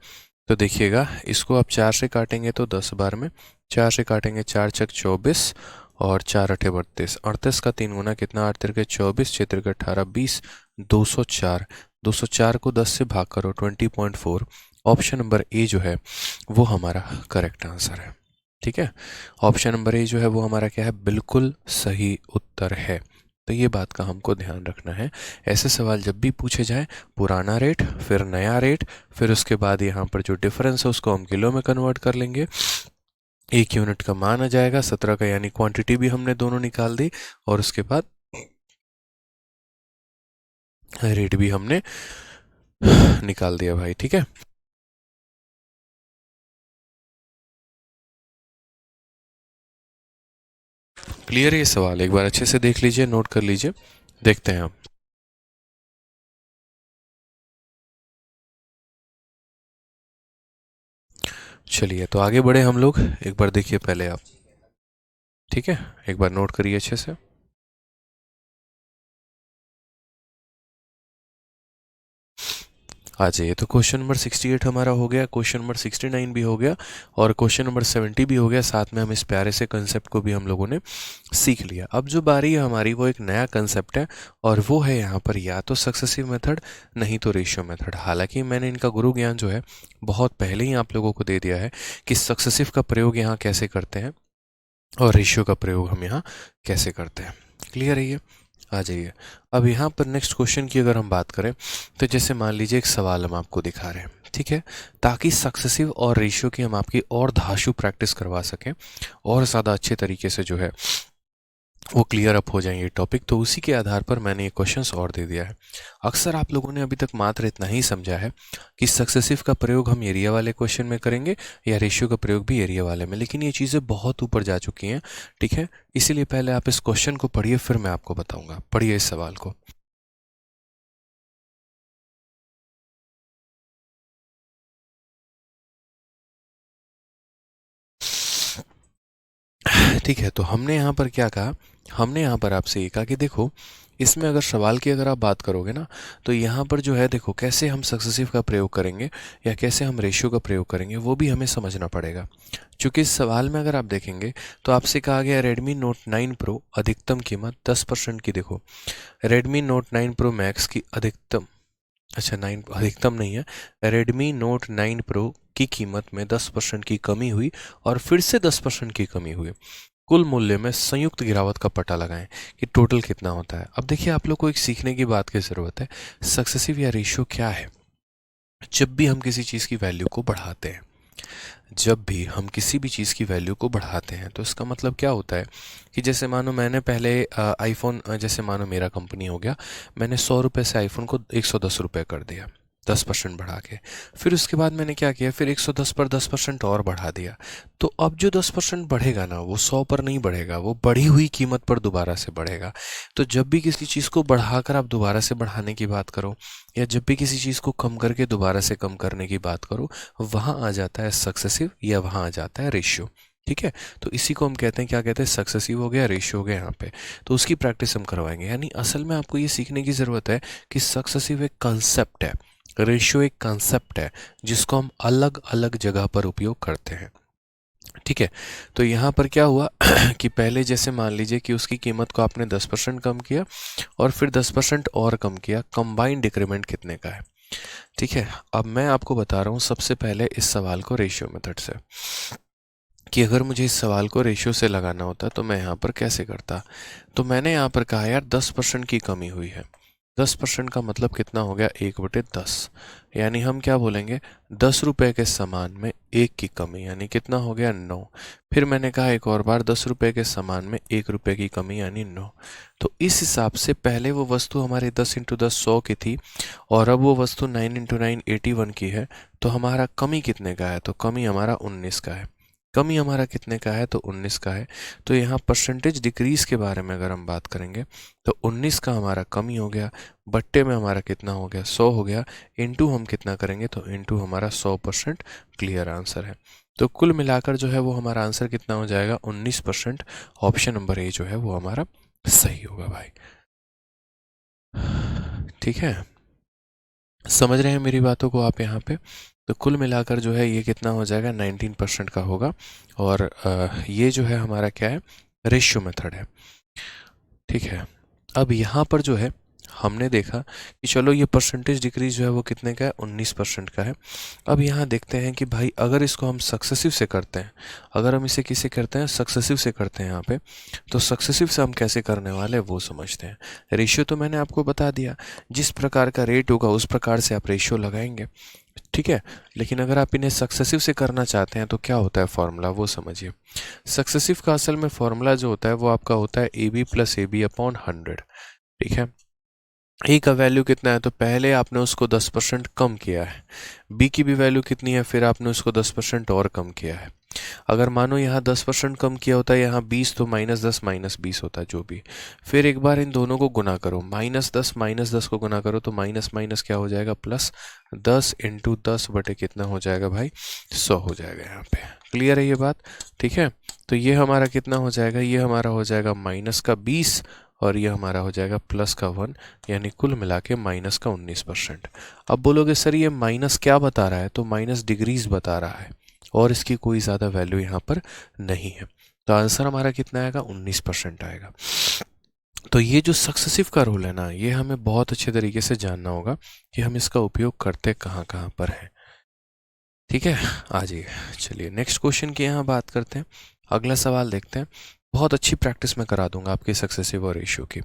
तो देखिएगा, इसको आप 4 से काटेंगे तो 10 बार में, 4 से काटेंगे 4 छक 24 और 4 अठे 32, 38 का 3 गुना कितना, 8 तिरके 24, 6 तिरके 18, 20, 204। 204 को 10 से भाग करो, 20.4। ऑप्शन नंबर ए जो है वो हमारा करेक्ट आंसर है, ठीक है। ऑप्शन नंबर ए जो है वो हमारा क्या है, बिल्कुल सही उत्तर है। तो ये बात का हमको ध्यान रखना है। ऐसे सवाल जब भी पूछे जाएं, पुराना रेट फिर नया रेट, फिर उसके बाद यहाँ पर जो डिफरेंस है उसको हम किलो में कन्वर्ट कर लेंगे। 1 यूनिट का मान आ जाएगा 17 का, यानी क्वांटिटी भी हमने दोनों निकाल दी। और उसके बाद रेट भी हमने निकाल दिया भाई, ठीक है। क्लियर है ये सवाल, एक बार अच्छे से देख लीजिए, नोट कर लीजिए, देखते हैं हम। चलिए तो आगे बढ़े हम लोग। एक बार देखिए पहले आप, ठीक है, एक बार नोट करिए अच्छे से। आ जाइए, तो क्वेश्चन नंबर 68 हमारा हो गया, क्वेश्चन नंबर 69 भी हो गया, और क्वेश्चन नंबर 70 भी हो गया। साथ में हम इस प्यारे से कंसेप्ट को भी हम लोगों ने सीख लिया। अब जो बारी है हमारी वो एक नया कंसेप्ट है, और वो है यहाँ पर या तो सक्सेसिव मेथड, नहीं तो रेशियो मेथड। हालांकि मैंने इनका गुरु ज्ञान जो है बहुत पहले ही आप लोगों को दे दिया है कि सक्सेसिव का प्रयोग यहाँ कैसे करते हैं और रेशियो का प्रयोग हम यहाँ कैसे करते हैं। क्लियर है ये? आ जाइए। अब यहाँ पर नेक्स्ट क्वेश्चन की अगर हम बात करें, तो जैसे मान लीजिए एक सवाल हम आपको दिखा रहे हैं, ठीक है, ताकि सक्सेसिव और रेशियो की हम आपकी और धांसू प्रैक्टिस करवा सकें और ज़्यादा अच्छे तरीके से जो है वो क्लियर अप हो जाएंगे टॉपिक, तो उसी के आधार पर मैंने ये क्वेश्चंस और दे दिया है। अक्सर आप लोगों ने अभी तक मात्र इतना ही समझा है कि सक्सेसिव का प्रयोग हम एरिया वाले क्वेश्चन में करेंगे या रेशियो का प्रयोग भी एरिया वाले में, लेकिन ये चीज़ें बहुत ऊपर जा चुकी हैं, ठीक है। इसीलिए पहले आप इस क्वेश्चन को पढ़िए, फिर मैं आपको बताऊंगा। पढ़िए इस सवाल को। ठीक है, तो हमने यहाँ पर क्या कहा, हमने यहाँ पर आपसे ये कहा कि देखो, इसमें अगर सवाल की अगर आप बात करोगे ना, तो यहाँ पर जो है देखो कैसे हम सक्सेसिव का प्रयोग करेंगे या कैसे हम रेशियो का प्रयोग करेंगे वो भी हमें समझना पड़ेगा। क्योंकि इस सवाल में अगर आप देखेंगे तो आपसे कहा गया रेडमी नोट 9 प्रो अधिकतम कीमत 10% की। देखो, रेडमी नोट 9 प्रो मैक्स की अधिकतम, अच्छा 9 अधिकतम नहीं है, रेडमी नोट 9 प्रो की कीमत में 10% की कमी हुई और फिर से 10% की कमी हुई। कुल मूल्य में संयुक्त गिरावट का पता लगाएं कि टोटल कितना होता है। अब देखिए, आप लोग को एक सीखने की बात की ज़रूरत है। सक्सेसिव या रेशियो क्या है? जब भी हम किसी चीज़ की वैल्यू को बढ़ाते हैं, जब भी हम किसी भी चीज़ की वैल्यू को बढ़ाते हैं, तो इसका मतलब क्या होता है कि जैसे मानो मैंने पहले आईफोन, जैसे मानो मेरा कंपनी हो गया, मैंने 100 रुपये से आईफोन को 110 रुपये कर दिया, 10% बढ़ा के। फिर उसके बाद मैंने क्या किया, फिर 110 पर 10% और बढ़ा दिया। तो अब जो 10% बढ़ेगा ना, वो 100 पर नहीं बढ़ेगा, वो बढ़ी हुई कीमत पर दोबारा से बढ़ेगा। तो जब भी किसी चीज़ को बढ़ाकर आप दोबारा से बढ़ाने की बात करो, या जब भी किसी चीज़ को कम करके दोबारा से कम करने की बात करो, वहाँ आ जाता है सक्सेसिव या वहाँ आ जाता है रेशियो। ठीक है, तो इसी को हम कहते हैं, क्या कहते हैं, सक्सेसिव हो गया, रेशियो हो गया यहाँ पे। तो उसकी प्रैक्टिस हम करवाएंगे। यानी असल में आपको ये सीखने की ज़रूरत है कि सक्सेसिव एक कंसेप्ट है, रेशियो एक कंसेप्ट है, जिसको हम अलग अलग जगह पर उपयोग करते हैं। ठीक है, तो यहाँ पर क्या हुआ कि पहले जैसे मान लीजिए कि उसकी कीमत को आपने 10% कम किया और फिर 10% और कम किया, कंबाइंड डिक्रीमेंट कितने का है? ठीक है, अब मैं आपको बता रहा हूँ सबसे पहले इस सवाल को रेशियो मेथड से, कि अगर मुझे इस सवाल को रेशियो से लगाना होता तो मैं यहाँ पर कैसे करता। तो मैंने यहाँ पर कहा यार 10% की कमी हुई है। 10% का मतलब कितना हो गया, 1/10। यानी हम क्या बोलेंगे, 10 रुपये के सामान में 1 की कमी, यानी कितना हो गया, 9। फिर मैंने कहा एक और बार, 10 रुपये के सामान में 1 रुपये की कमी यानी 9। तो इस हिसाब से पहले वो वस्तु हमारी 10 × 10 100 की थी, और अब वो वस्तु 9 × 9 81 की है। तो हमारा कमी कितने का है? तो कमी हमारा 19 का है। कमी हमारा कितने का है? तो 19 का है। तो यहाँ परसेंटेज डिक्रीज के बारे में अगर हम बात करेंगे, तो 19 का हमारा कमी हो गया, बट्टे में हमारा कितना हो गया, 100 हो गया, इनटू हम कितना करेंगे, तो इनटू हमारा 100%। क्लियर आंसर है। तो कुल मिलाकर जो है वो हमारा आंसर कितना हो जाएगा, 19%। ऑप्शन नंबर ए जो है वो हमारा सही होगा भाई। ठीक है, समझ रहे हैं मेरी बातों को आप यहाँ पे? तो कुल मिलाकर जो है ये कितना हो जाएगा, 19% का होगा। और ये जो है हमारा क्या है, रेशियो मेथड है। ठीक है, अब यहाँ पर जो है हमने देखा कि चलो ये परसेंटेज डिक्रीज जो है वो कितने का है, 19% का है। अब यहाँ देखते हैं कि भाई अगर इसको हम सक्सेसिव से करते हैं, अगर हम इसे किसे करते हैं, सक्सेसिव से करते हैं यहाँ पे, तो सक्सेसिव से हम कैसे करने वाले हैं वो समझते हैं। रेशियो तो मैंने आपको बता दिया, जिस प्रकार का रेट होगा उस प्रकार से आप रेशियो लगाएंगे। ठीक है, लेकिन अगर आप इन्हें सक्सेसिव से करना चाहते हैं तो क्या होता है फॉर्मूला, वो समझिए। सक्सेसिव का असल में फॉर्मूला जो होता है वो आपका होता है AB+AB/100। ठीक है, ए का वैल्यू कितना है, तो पहले आपने उसको 10% कम किया है। बी की भी वैल्यू कितनी है, फिर आपने उसको 10% और कम किया है। अगर मानो यहाँ 10% कम किया होता है, यहाँ 20, तो -10 -20 होता है जो भी। फिर एक बार इन दोनों को गुना करो, -10 को गुना करो तो माइनस माइनस क्या हो जाएगा, प्लस। 10 × 10 बटे कितना हो जाएगा भाई, 100 हो जाएगा यहाँ पे। क्लियर है ये बात? ठीक है, तो ये हमारा कितना हो जाएगा, ये हमारा हो जाएगा -20 और ये हमारा हो जाएगा +1, यानी कुल मिला के -19%। अब बोलोगे सर ये माइनस क्या बता रहा है, तो माइनस डिग्रीज बता रहा है और इसकी कोई ज़्यादा वैल्यू यहाँ पर नहीं है। तो आंसर हमारा कितना आएगा, 19% आएगा। तो ये जो सक्सेसिव का रूल है ना, ये हमें बहुत अच्छे तरीके से जानना होगा कि हम इसका उपयोग करते कहाँ कहाँ पर हैं। ठीक है, आ जाइए, चलिए नेक्स्ट क्वेश्चन की यहाँ बात करते हैं। अगला सवाल देखते हैं। बहुत अच्छी प्रैक्टिस मैं करा दूंगा आपकी सक्सेसिव और रेशियो की।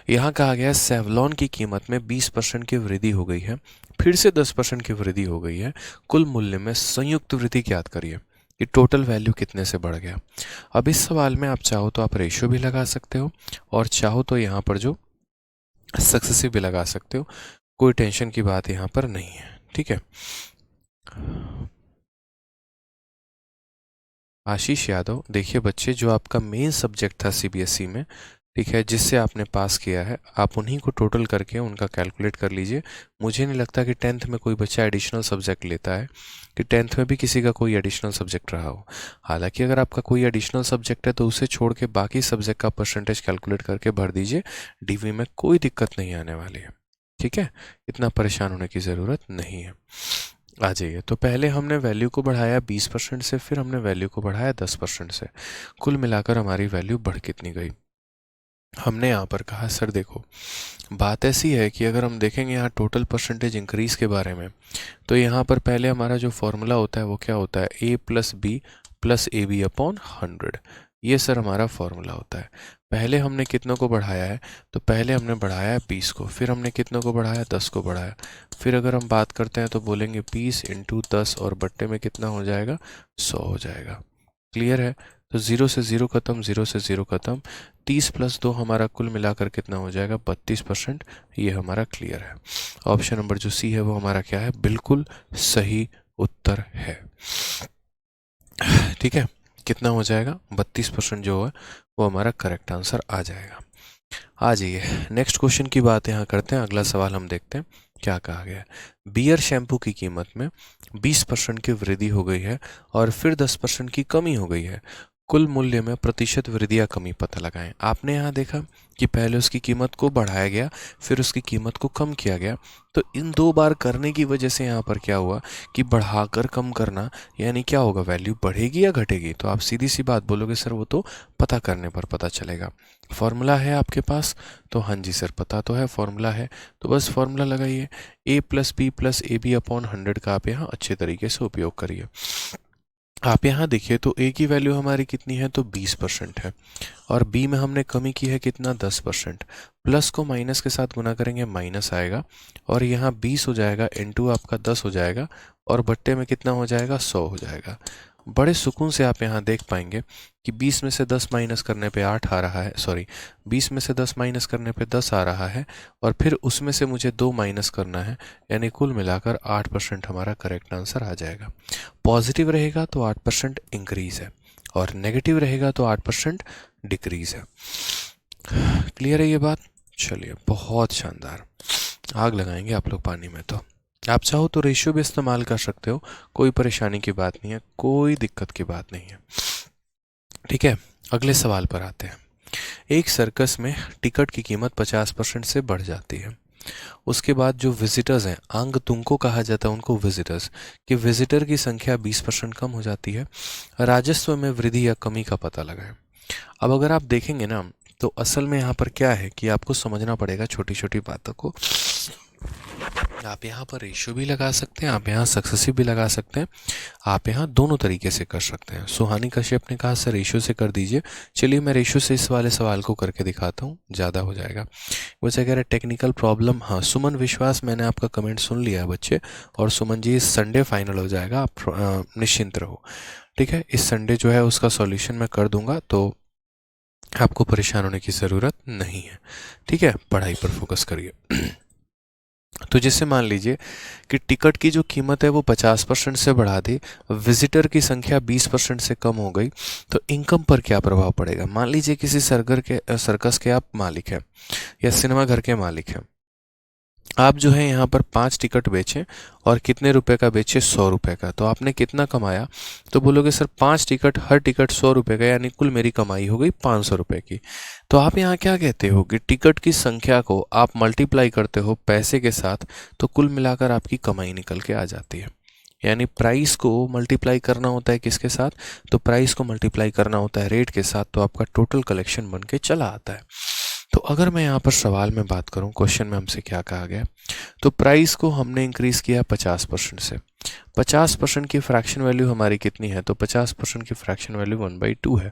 यहाँ कहा गया है सेवलॉन की कीमत में 20% की वृद्धि हो गई है, फिर से 10% की वृद्धि हो गई है, कुल मूल्य में संयुक्त वृद्धि ज्ञात करिए कि टोटल वैल्यू कितने से बढ़ गया। अब इस सवाल में आप चाहो तो आप रेशियो भी लगा सकते हो और चाहो तो यहाँ पर जो सक्सेसिव भी लगा सकते हो, कोई टेंशन की बात यहाँ पर नहीं है। ठीक है, आशीष यादव, देखिए बच्चे, जो आपका मेन सब्जेक्ट था सीबीएसई में, ठीक है, जिससे आपने पास किया है, आप उन्हीं को टोटल करके उनका कैलकुलेट कर लीजिए। मुझे नहीं लगता कि 10th में कोई बच्चा एडिशनल सब्जेक्ट लेता है, कि 10th में भी किसी का कोई एडिशनल सब्जेक्ट रहा हो। हालांकि अगर आपका कोई एडिशनल सब्जेक्ट है तो उसे छोड़ के बाकी सब्जेक्ट का परसेंटेज कैलकुलेट करके भर दीजिए, डीवी में कोई दिक्कत नहीं आने वाली है। ठीक है, इतना परेशान होने की ज़रूरत नहीं है। आ जाइए, तो पहले हमने वैल्यू को बढ़ाया 20% से, फिर हमने वैल्यू को बढ़ाया 10% से, कुल मिलाकर हमारी वैल्यू बढ़ कितनी गई। हमने यहाँ पर कहा सर देखो, बात ऐसी है कि अगर हम देखेंगे यहाँ टोटल परसेंटेज इंक्रीज के बारे में, तो यहाँ पर पहले हमारा जो फॉर्मूला होता है वो क्या होता है, a + b + ab/100। ये सर हमारा फॉर्मूला होता है। पहले हमने कितनों को बढ़ाया है, तो पहले हमने बढ़ाया 20 को, फिर हमने कितनों को बढ़ाया, 10 को बढ़ाया। फिर अगर हम बात करते हैं तो बोलेंगे 20 × 10 और बट्टे में कितना हो जाएगा, 100 हो जाएगा। क्लियर है? तो 0 से 0 खत्म, 0 से 0 खत्म, 30 + 2 हमारा कुल मिलाकर कितना हो जाएगा, 32%। ये हमारा क्लियर है। ऑप्शन नंबर जो सी है वो हमारा क्या है, बिल्कुल सही उत्तर है। ठीक है, कितना हो जाएगा, 32% जो है वो हमारा करेक्ट आंसर आ जाएगा। आ जाइए, नेक्स्ट क्वेश्चन की बात यहाँ करते हैं। अगला सवाल हम देखते हैं क्या कहा गया है। बियर शैम्पू की कीमत में 20% की वृद्धि हो गई है और फिर 10% की कमी हो गई है, कुल मूल्य में प्रतिशत वृद्धि या कमी पता लगाएं। आपने यहाँ देखा कि पहले उसकी कीमत को बढ़ाया गया, फिर उसकी कीमत को कम किया गया, तो इन 2 बार करने की वजह से यहाँ पर क्या हुआ कि बढ़ाकर कम करना, यानी क्या होगा, वैल्यू बढ़ेगी या घटेगी। तो आप सीधी सी बात बोलोगे सर वो तो पता करने पर पता चलेगा। फॉर्मूला है आपके पास, तो हाँ जी सर पता तो है, फॉर्मूला है, तो बस फॉर्मूला लगाइए, a + b + ab/100 का आप यहाँ अच्छे तरीके से उपयोग करिए। आप यहाँ देखिए तो a की वैल्यू हमारी कितनी है, तो 20% है, और b में हमने कमी की है कितना, 10%। प्लस को माइनस के साथ गुना करेंगे, माइनस आएगा, और यहाँ 20 हो जाएगा, इंटू आपका 10 हो जाएगा, और बट्टे में कितना हो जाएगा, 100 हो जाएगा। बड़े सुकून से आप यहाँ देख पाएंगे कि 20 में से 10 माइनस करने पे 8 आ रहा है, सॉरी 20 में से 10 माइनस करने पे 10 आ रहा है, और फिर उसमें से मुझे 2 माइनस करना है, यानी कुल मिलाकर 8% हमारा करेक्ट आंसर आ जाएगा। पॉजिटिव रहेगा तो 8% इंक्रीज है, और नेगेटिव रहेगा तो 8% डिक्रीज है। क्लियर है ये बात? चलिए, बहुत शानदार, आग लगाएंगे आप लोग पानी में। तो आप चाहो तो रेशियो भी इस्तेमाल कर सकते हो, कोई परेशानी की बात नहीं है, कोई दिक्कत की बात नहीं है। ठीक है, अगले सवाल पर आते हैं। एक सर्कस में टिकट की कीमत 50% से बढ़ जाती है, उसके बाद जो विजिटर्स हैं, आगंतुकों को कहा जाता है उनको विजिटर्स, कि विजिटर की संख्या 20% कम हो जाती है, राजस्व में वृद्धि या कमी का पता लगाएं। अब अगर आप देखेंगे ना, तो असल में यहाँ पर क्या है कि आपको समझना पड़ेगा छोटी छोटी बातों को। आप यहाँ पर रेशियो भी लगा सकते हैं, आप यहाँ सक्सेसिव भी लगा सकते हैं, आप यहाँ दोनों तरीके से कर सकते हैं। सुहानी कश्यप ने कहा सर रेशियो से कर दीजिए। चलिए मैं रेशियो से इस वाले सवाल को करके दिखाता हूँ, ज़्यादा हो जाएगा। बच्चा कह रहे टेक्निकल प्रॉब्लम, हाँ सुमन विश्वास, मैंने आपका कमेंट सुन लिया है बच्चे, और सुमन जी इस संडे फाइनल हो जाएगा, आप निश्चिंत रहो। ठीक है, इस संडे जो है उसका सॉल्यूशन मैं कर दूंगा, तो आपको परेशान होने की ज़रूरत नहीं है। ठीक है, पढ़ाई पर फोकस करिए। तो जैसे मान लीजिए कि टिकट की जो कीमत है वो 50% से बढ़ा दी, विजिटर की संख्या 20% से कम हो गई, तो इनकम पर क्या प्रभाव पड़ेगा। मान लीजिए किसी सर्कस के आप मालिक हैं या सिनेमा घर के मालिक हैं। आप जो है यहाँ पर 5 टिकट बेचें और कितने रुपए का बेचे, 100 रुपए का, तो आपने कितना कमाया। तो बोलोगे सर 5 टिकट, हर टिकट 100 रुपए का, यानी कुल मेरी कमाई हो गई 500 रुपए की। तो आप यहाँ क्या कहते हो कि टिकट की संख्या को आप मल्टीप्लाई करते हो पैसे के साथ, तो कुल मिलाकर आपकी कमाई निकल के आ जाती है। यानी प्राइस को मल्टीप्लाई करना होता है किसके साथ, तो प्राइस को मल्टीप्लाई करना होता है रेट के साथ, तो आपका टोटल कलेक्शन बन के चला आता है। तो अगर मैं यहाँ पर सवाल में बात करूँ, क्वेश्चन में हमसे क्या कहा गया, तो प्राइस को हमने इंक्रीज किया 50% से। 50% की फ्रैक्शन वैल्यू हमारी कितनी है, तो 50% की फ्रैक्शन वैल्यू 1/2 है।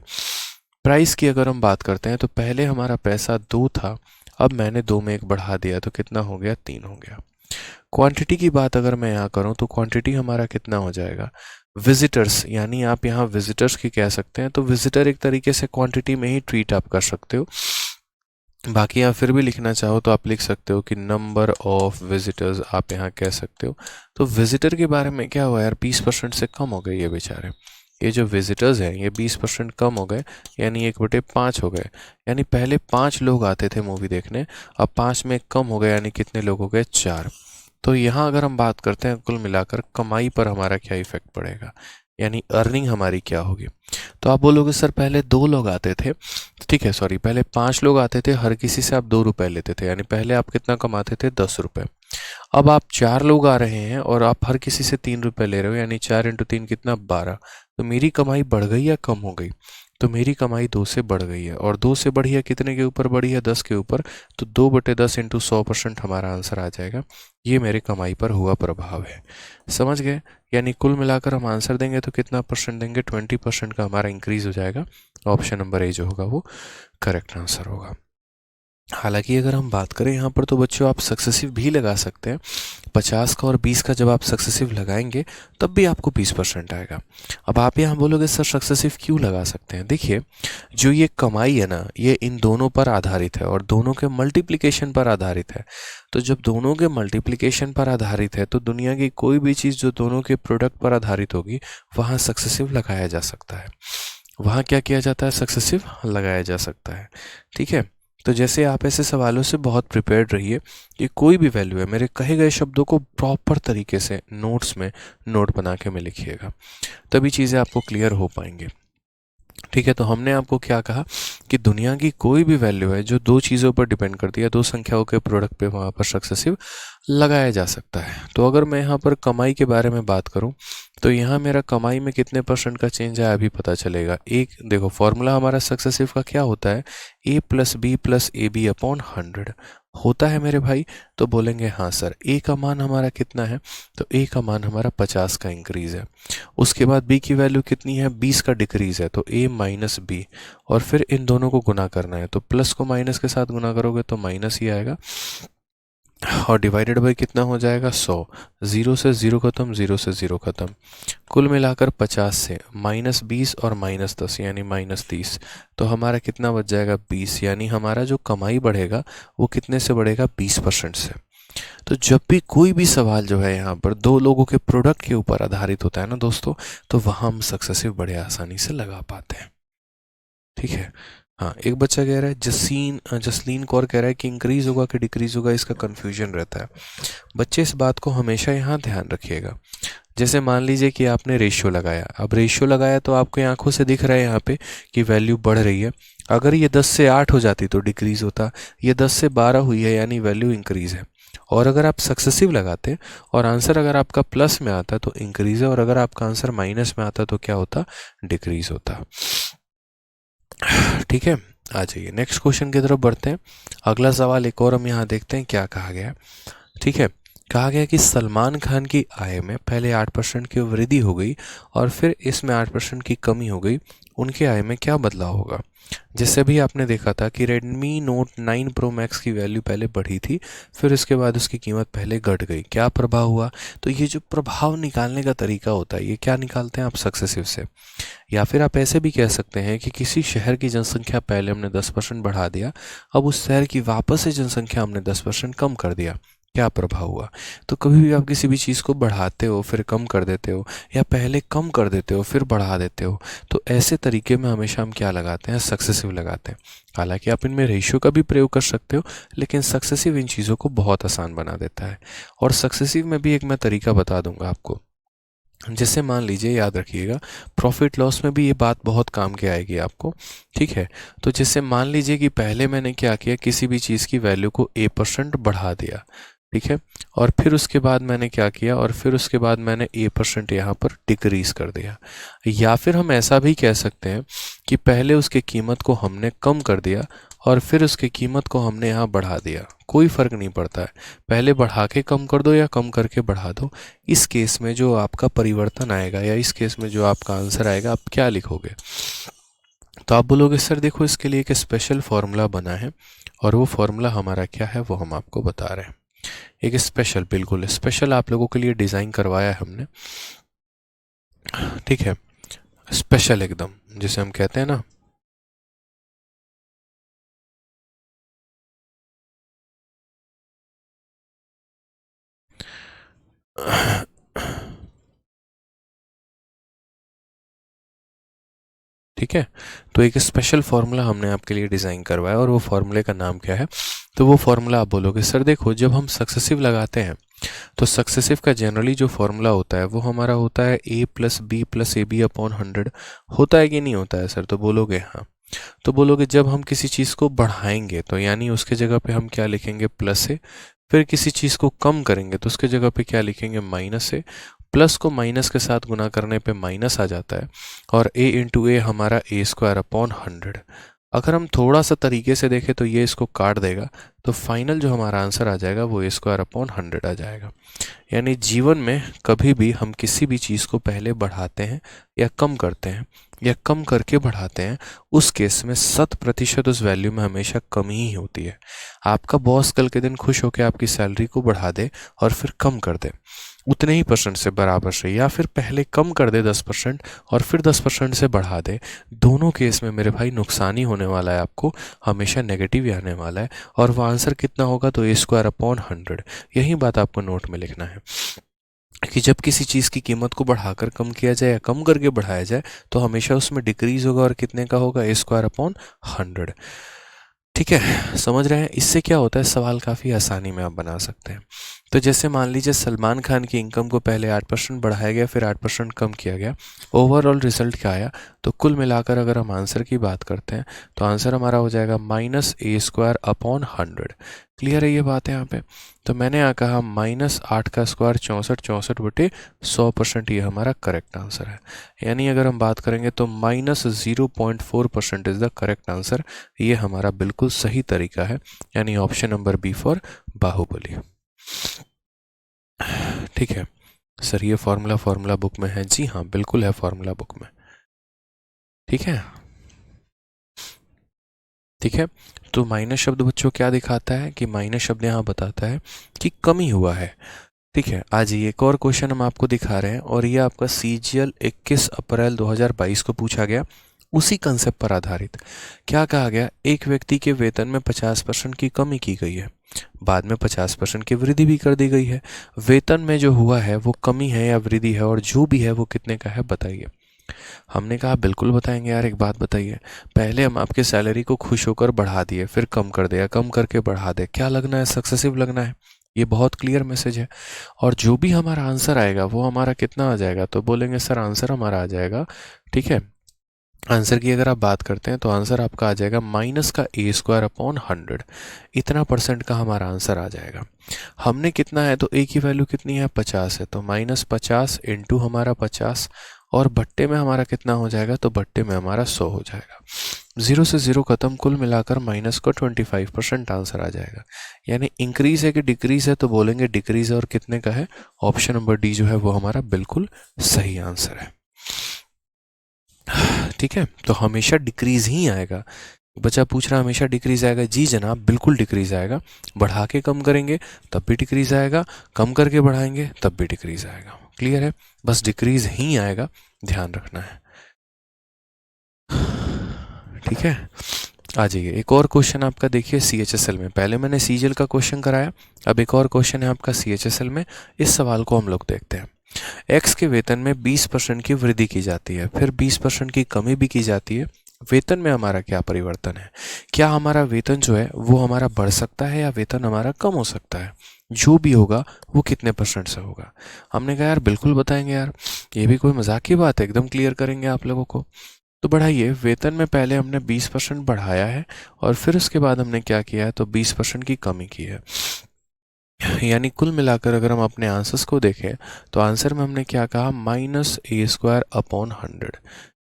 प्राइस की अगर हम बात करते हैं तो पहले हमारा पैसा 2 था, अब मैंने 2 में 1 बढ़ा दिया, तो कितना हो गया, 3 हो गया। क्वांटिटी की बात अगर मैं यहाँ करूँ तो क्वांटिटी हमारा कितना हो जाएगा, विजिटर्स, यानी आप यहाँ विजिटर्स की कह सकते हैं, तो विजिटर एक तरीके से क्वांटिटी में ही ट्रीट आप कर सकते हो। बाकी आप फिर भी लिखना चाहो तो आप लिख सकते हो कि नंबर ऑफ विजिटर्स आप यहाँ कह सकते हो। तो विजिटर के बारे में क्या हुआ यार, 20% से कम हो गए ये बेचारे, ये जो विजिटर्स हैं ये 20% कम हो गए, यानी 1/5 हो गए। यानी पहले 5 लोग आते थे मूवी देखने, अब 5 में कम हो गए, यानी कितने लोग हो गए, 4। तो यहाँ अगर हम बात करते हैं कुल मिलाकर कमाई पर हमारा क्या इफेक्ट पड़ेगा, यानी अर्निंग हमारी क्या होगी। तो आप बोलोगे सर पहले 2 लोग आते थे, ठीक है, सॉरी, पहले 5 लोग आते थे, हर किसी से आप 2 रुपए लेते थे, यानी पहले आप कितना कमाते थे, 10 रुपए। अब आप 4 लोग आ रहे हैं और आप हर किसी से 3 रुपए ले रहे हो, यानी 4 × 3 कितना, 12। तो मेरी कमाई बढ़ गई या कम हो गई, तो मेरी कमाई 2 से बढ़ गई है, और 2 से बढ़ी है कितने के ऊपर बढ़ी है, 10 के ऊपर, तो 2/10 × 100% हमारा आंसर आ जाएगा। ये मेरे कमाई पर हुआ प्रभाव है, समझ गए। यानी कुल मिलाकर हम आंसर देंगे तो कितना परसेंट देंगे, 20% का हमारा इंक्रीज हो जाएगा। ऑप्शन नंबर ए जो होगा वो करेक्ट आंसर होगा। हालांकि अगर हम बात करें यहाँ पर तो बच्चों आप सक्सेसिव भी लगा सकते हैं, 50 का और 20 का जब आप सक्सेसिव लगाएंगे तब भी आपको 20% आएगा। अब आप यहाँ बोलोगे सर सक्सेसिव क्यों लगा सकते हैं, देखिए जो ये कमाई है ना, ये इन दोनों पर आधारित है और दोनों के मल्टीप्लिकेशन पर आधारित है। तो जब दोनों के मल्टीप्लिकेशन पर आधारित है तो दुनिया की कोई भी चीज़ जो दोनों के प्रोडक्ट पर आधारित होगी वहाँ सक्सेसिव लगाया जा सकता है, वहाँ क्या किया जाता है, सक्सेसिव लगाया जा सकता है। ठीक है, तो जैसे आप ऐसे सवालों से बहुत प्रिपेयर्ड रहिए कि कोई भी वैल्यू है, मेरे कहे गए शब्दों को प्रॉपर तरीके से नोट्स में नोट बना के में लिखिएगा, तभी चीज़ें आपको क्लियर हो पाएंगी। ठीक है, तो हमने आपको क्या कहा कि दुनिया की कोई भी वैल्यू है जो 2 चीज़ों पर डिपेंड करती है, 2 संख्याओं के प्रोडक्ट पे वहाँ पर सक्सेसिव लगाया जा सकता है। तो अगर मैं यहाँ पर कमाई के बारे में बात करूँ तो यहाँ मेरा कमाई में कितने % का चेंज आया अभी पता चलेगा। एक देखो फॉर्मूला हमारा सक्सेसिव का क्या होता है, a + b + ab/100 होता है मेरे भाई। तो बोलेंगे हाँ सर, a का मान हमारा कितना है, तो a का मान हमारा 50 का इंक्रीज है। उसके बाद b की वैल्यू कितनी है, 20 का डिक्रीज है, तो a - b, और फिर इन दोनों को गुना करना है, तो प्लस को माइनस के साथ गुना करोगे तो माइनस ही आएगा, और डिवाइडेड बाई कितना हो जाएगा, 100। 0 से 0 खत्म, 0 से 0 खत्म, कुल मिलाकर 50 से -20 और -10 यानी -30, तो हमारा कितना बच जाएगा, 20। यानी हमारा जो कमाई बढ़ेगा वो कितने से बढ़ेगा, 20% से। तो जब भी कोई भी सवाल जो है यहाँ पर 2 लोगों के प्रोडक्ट के ऊपर आधारित होता है ना दोस्तों, तो वहाँ हम सक्सेसिव बड़े आसानी से लगा पाते हैं। ठीक है, हाँ, एक बच्चा कह रहा है, जसलीन कौर कह रहा है कि इंक्रीज होगा कि डिक्रीज होगा, इसका कन्फ्यूजन रहता है। बच्चे इस बात को हमेशा यहाँ ध्यान रखिएगा। जैसे मान लीजिए कि आपने रेशियो लगाया, अब रेशियो लगाया तो आपको आंखों से दिख रहा है यहाँ पे कि वैल्यू बढ़ रही है। अगर ये 10 से 8 हो जाती तो डिक्रीज होता, ये 10 से 12 हुई है यानी वैल्यू इंक्रीज है। और अगर आप सक्सेसिव लगाते और आंसर अगर आपका प्लस में आता तो इंक्रीज है, और अगर आपका आंसर माइनस में आता तो क्या होता, डिक्रीज होता। ठीक है, आ जाइए नेक्स्ट क्वेश्चन की तरफ बढ़ते हैं। अगला सवाल एक और हम यहाँ देखते हैं क्या कहा गया है। ठीक है, कहा गया कि सलमान खान की आय में पहले 8% की वृद्धि हो गई और फिर इसमें 8% की कमी हो गई, उनके आय में क्या बदलाव होगा। जैसे भी आपने देखा था कि Redmi Note 9 Pro Max की वैल्यू पहले बढ़ी थी, फिर उसके बाद उसकी कीमत पहले घट गई, क्या प्रभाव हुआ। तो ये जो प्रभाव निकालने का तरीका होता है, ये क्या निकालते हैं आप, सक्सेसिव से। या फिर आप ऐसे भी कह सकते हैं कि किसी शहर की जनसंख्या पहले हमने 10% बढ़ा दिया, अब उस शहर की वापस से जनसंख्या हमने 10% कम कर दिया, क्या प्रभाव हुआ। तो कभी भी आप किसी भी चीज़ को बढ़ाते हो फिर कम कर देते हो, या पहले कम कर देते हो फिर बढ़ा देते हो, तो ऐसे तरीके में हमेशा हम क्या लगाते हैं, सक्सेसिव लगाते हैं। हालांकि आप इनमें रेशियो का भी प्रयोग कर सकते हो, लेकिन सक्सेसिव इन चीज़ों को बहुत आसान बना देता है। और सक्सेसिव में भी एक मैं तरीका बता दूंगा आपको। जैसे मान लीजिए, याद रखिएगा, प्रॉफिट लॉस में भी ये बात बहुत काम के आएगी आपको। ठीक है, तो जैसे मान लीजिए कि पहले मैंने क्या किया, किसी भी चीज़ की वैल्यू को A% बढ़ा दिया। ठीक है, और फिर उसके बाद मैंने क्या किया, और फिर उसके बाद मैंने A% यहाँ पर डिक्रीज कर दिया। या फिर हम ऐसा भी कह सकते हैं कि पहले उसकी कीमत को हमने कम कर दिया और फिर उसकी कीमत को हमने यहाँ बढ़ा दिया। कोई फ़र्क नहीं पड़ता है, पहले बढ़ा के कम कर दो या कम करके बढ़ा दो। इस केस में जो आपका परिवर्तन आएगा, या इस केस में जो आपका आंसर आएगा, आप क्या लिखोगे। तो आप बोलोगे सर देखो, इसके लिए एक स्पेशल फॉर्मूला बना है, और वो फॉर्मूला हमारा क्या है वो हम आपको बता रहे हैं। एक स्पेशल, बिल्कुल स्पेशल आप लोगों के लिए डिज़ाइन करवाया है हमने। ठीक है, स्पेशल एकदम, जिसे हम कहते हैं ना। ठीक है, तो एक स्पेशल फार्मूला हमने आपके लिए डिज़ाइन करवाया, और वो फार्मूले का नाम क्या है। तो वो फार्मूला आप बोलोगे सर देखो, जब हम सक्सेसिव लगाते हैं तो सक्सेसिव का जनरली जो फार्मूला होता है वो हमारा होता है A+B+AB/100। होता है कि नहीं होता है सर, तो बोलोगे हाँ। तो बोलोगे जब हम किसी चीज़ को बढ़ाएंगे तो यानी उसके जगह पे हम क्या लिखेंगे, +A। फिर किसी चीज़ को कम करेंगे तो उसके जगह पे क्या लिखेंगे, -A। प्लस को माइनस के साथ गुना करने पे माइनस आ जाता है, और A हमारा A²/100। अगर हम थोड़ा सा तरीके से देखें तो ये इसको काट देगा, तो फाइनल जो हमारा आंसर आ जाएगा वो A²/100 आ जाएगा। यानी जीवन में कभी भी हम किसी भी चीज़ को पहले बढ़ाते हैं या कम करते हैं, या कम करके बढ़ाते हैं, उस केस में 100% उस वैल्यू में हमेशा कमी ही होती है। आपका बॉस कल के दिन खुश होकर आपकी सैलरी को बढ़ा दे और फिर कम कर दे उतने ही परसेंट से, बराबर से, या फिर पहले कम कर दे 10% और फिर 10% से बढ़ा दे, दोनों केस में मेरे भाई नुकसान ही होने वाला है आपको, हमेशा नेगेटिव ही आने वाला है। और वो आंसर कितना होगा, तो A²/100। यही बात आपको नोट में लिखना है कि जब किसी चीज़ की कीमत को बढ़ाकर कम किया जाए या कम करके बढ़ाया जाए तो हमेशा उसमें डिक्रीज होगा, और कितने का होगा, A²/100। ठीक है, समझ रहे हैं। इससे क्या होता है, सवाल काफ़ी आसानी में आप बना सकते हैं। तो जैसे मान लीजिए सलमान खान की इनकम को पहले 8% बढ़ाया गया, फिर 8% कम किया गया, ओवरऑल रिजल्ट क्या आया। तो कुल मिलाकर अगर हम आंसर की बात करते हैं तो आंसर हमारा हो जाएगा -A²/100। क्लियर है ये बात है यहाँ पे। तो मैंने यहाँ कहा -8 का स्क्वायर 64, 64/100%, ये हमारा करेक्ट आंसर है। यानी अगर हम बात करेंगे तो -0.4% इज़ द करेक्ट आंसर। ये हमारा बिल्कुल सही तरीका है, यानी option number B for Baahubali. ठीक है सर, ये फॉर्मूला बुक में है? जी हाँ, बिल्कुल है फॉर्मूला बुक में। ठीक है, ठीक है। तो माइनस शब्द बच्चों क्या दिखाता है, कि माइनस शब्द यहाँ बताता है कि कमी हुआ है। ठीक है, आज ये एक और क्वेश्चन हम आपको दिखा रहे हैं, और ये आपका CGL 21 अप्रैल 2022 को पूछा गया। उसी कंसेप्ट पर आधारित क्या कहा गया, एक व्यक्ति के वेतन में 50% की कमी की गई है, बाद में 50% की वृद्धि भी कर दी गई है। वेतन में जो हुआ है वो कमी है या वृद्धि है, और जो भी है वो कितने का है, बताइए। हमने कहा बिल्कुल बताएंगे यार। एक बात बताइए, पहले हम आपके सैलरी को खुश होकर बढ़ा दिए, फिर कम कर दिया, कम करके बढ़ा दे, क्या लगना है, सक्सेसिव लगना है। ये बहुत क्लियर मैसेज है। और जो भी हमारा आंसर आएगा वो हमारा कितना आ जाएगा, तो बोलेंगे सर आंसर हमारा आ जाएगा। ठीक है, आंसर की अगर आप बात करते हैं तो आंसर आपका आ जाएगा माइनस का A²/100। इतना परसेंट का हमारा आंसर आ जाएगा। हमने कितना है, तो A की वैल्यू कितनी है, 50 है, तो -50 इंटू हमारा 50, और बट्टे में हमारा कितना हो जाएगा, तो बट्टे में हमारा 100 हो जाएगा। 0 से 0 खत्म, कुल मिलाकर माइनस का 25% आंसर आ जाएगा। यानी इंक्रीज है कि डिक्रीज है, तो बोलेंगे डिक्रीज है, और कितने का है, ऑप्शन नंबर डी जो है वो हमारा बिल्कुल सही आंसर है। ठीक है, तो हमेशा डिक्रीज ही आएगा। बच्चा पूछ रहा हमेशा डिक्रीज आएगा, जी जनाब बिल्कुल डिक्रीज आएगा। बढ़ा के कम करेंगे तब भी डिक्रीज आएगा, कम करके बढ़ाएंगे तब भी डिक्रीज आएगा। क्लियर है, बस डिक्रीज ही आएगा, ध्यान रखना है। ठीक है, आ जाइए, एक और क्वेश्चन आपका देखिए CHSL में। पहले मैंने CGL का क्वेश्चन कराया, अब एक और क्वेश्चन है आपका CHSL में। इस सवाल को हम लोग देखते हैं। एक्स के वेतन में 20% की वृद्धि की जाती है, फिर 20% की कमी भी की जाती है। वेतन में हमारा क्या परिवर्तन है? क्या हमारा वेतन जो है वो हमारा बढ़ सकता है या वेतन हमारा कम हो सकता है? जो भी होगा वो कितने % से होगा? हमने कहा यार बिल्कुल बताएंगे यार, ये भी कोई मजाक की बात है, एकदम क्लियर करेंगे आप लोगों को। तो बढ़ाइए, वेतन में पहले हमने 20% बढ़ाया है और फिर उसके बाद हमने क्या किया है, तो 20% की कमी की है। यानी कुल मिलाकर अगर हम अपने आंसर्स को देखें तो आंसर में हमने क्या कहा, -a² अपॉन 100।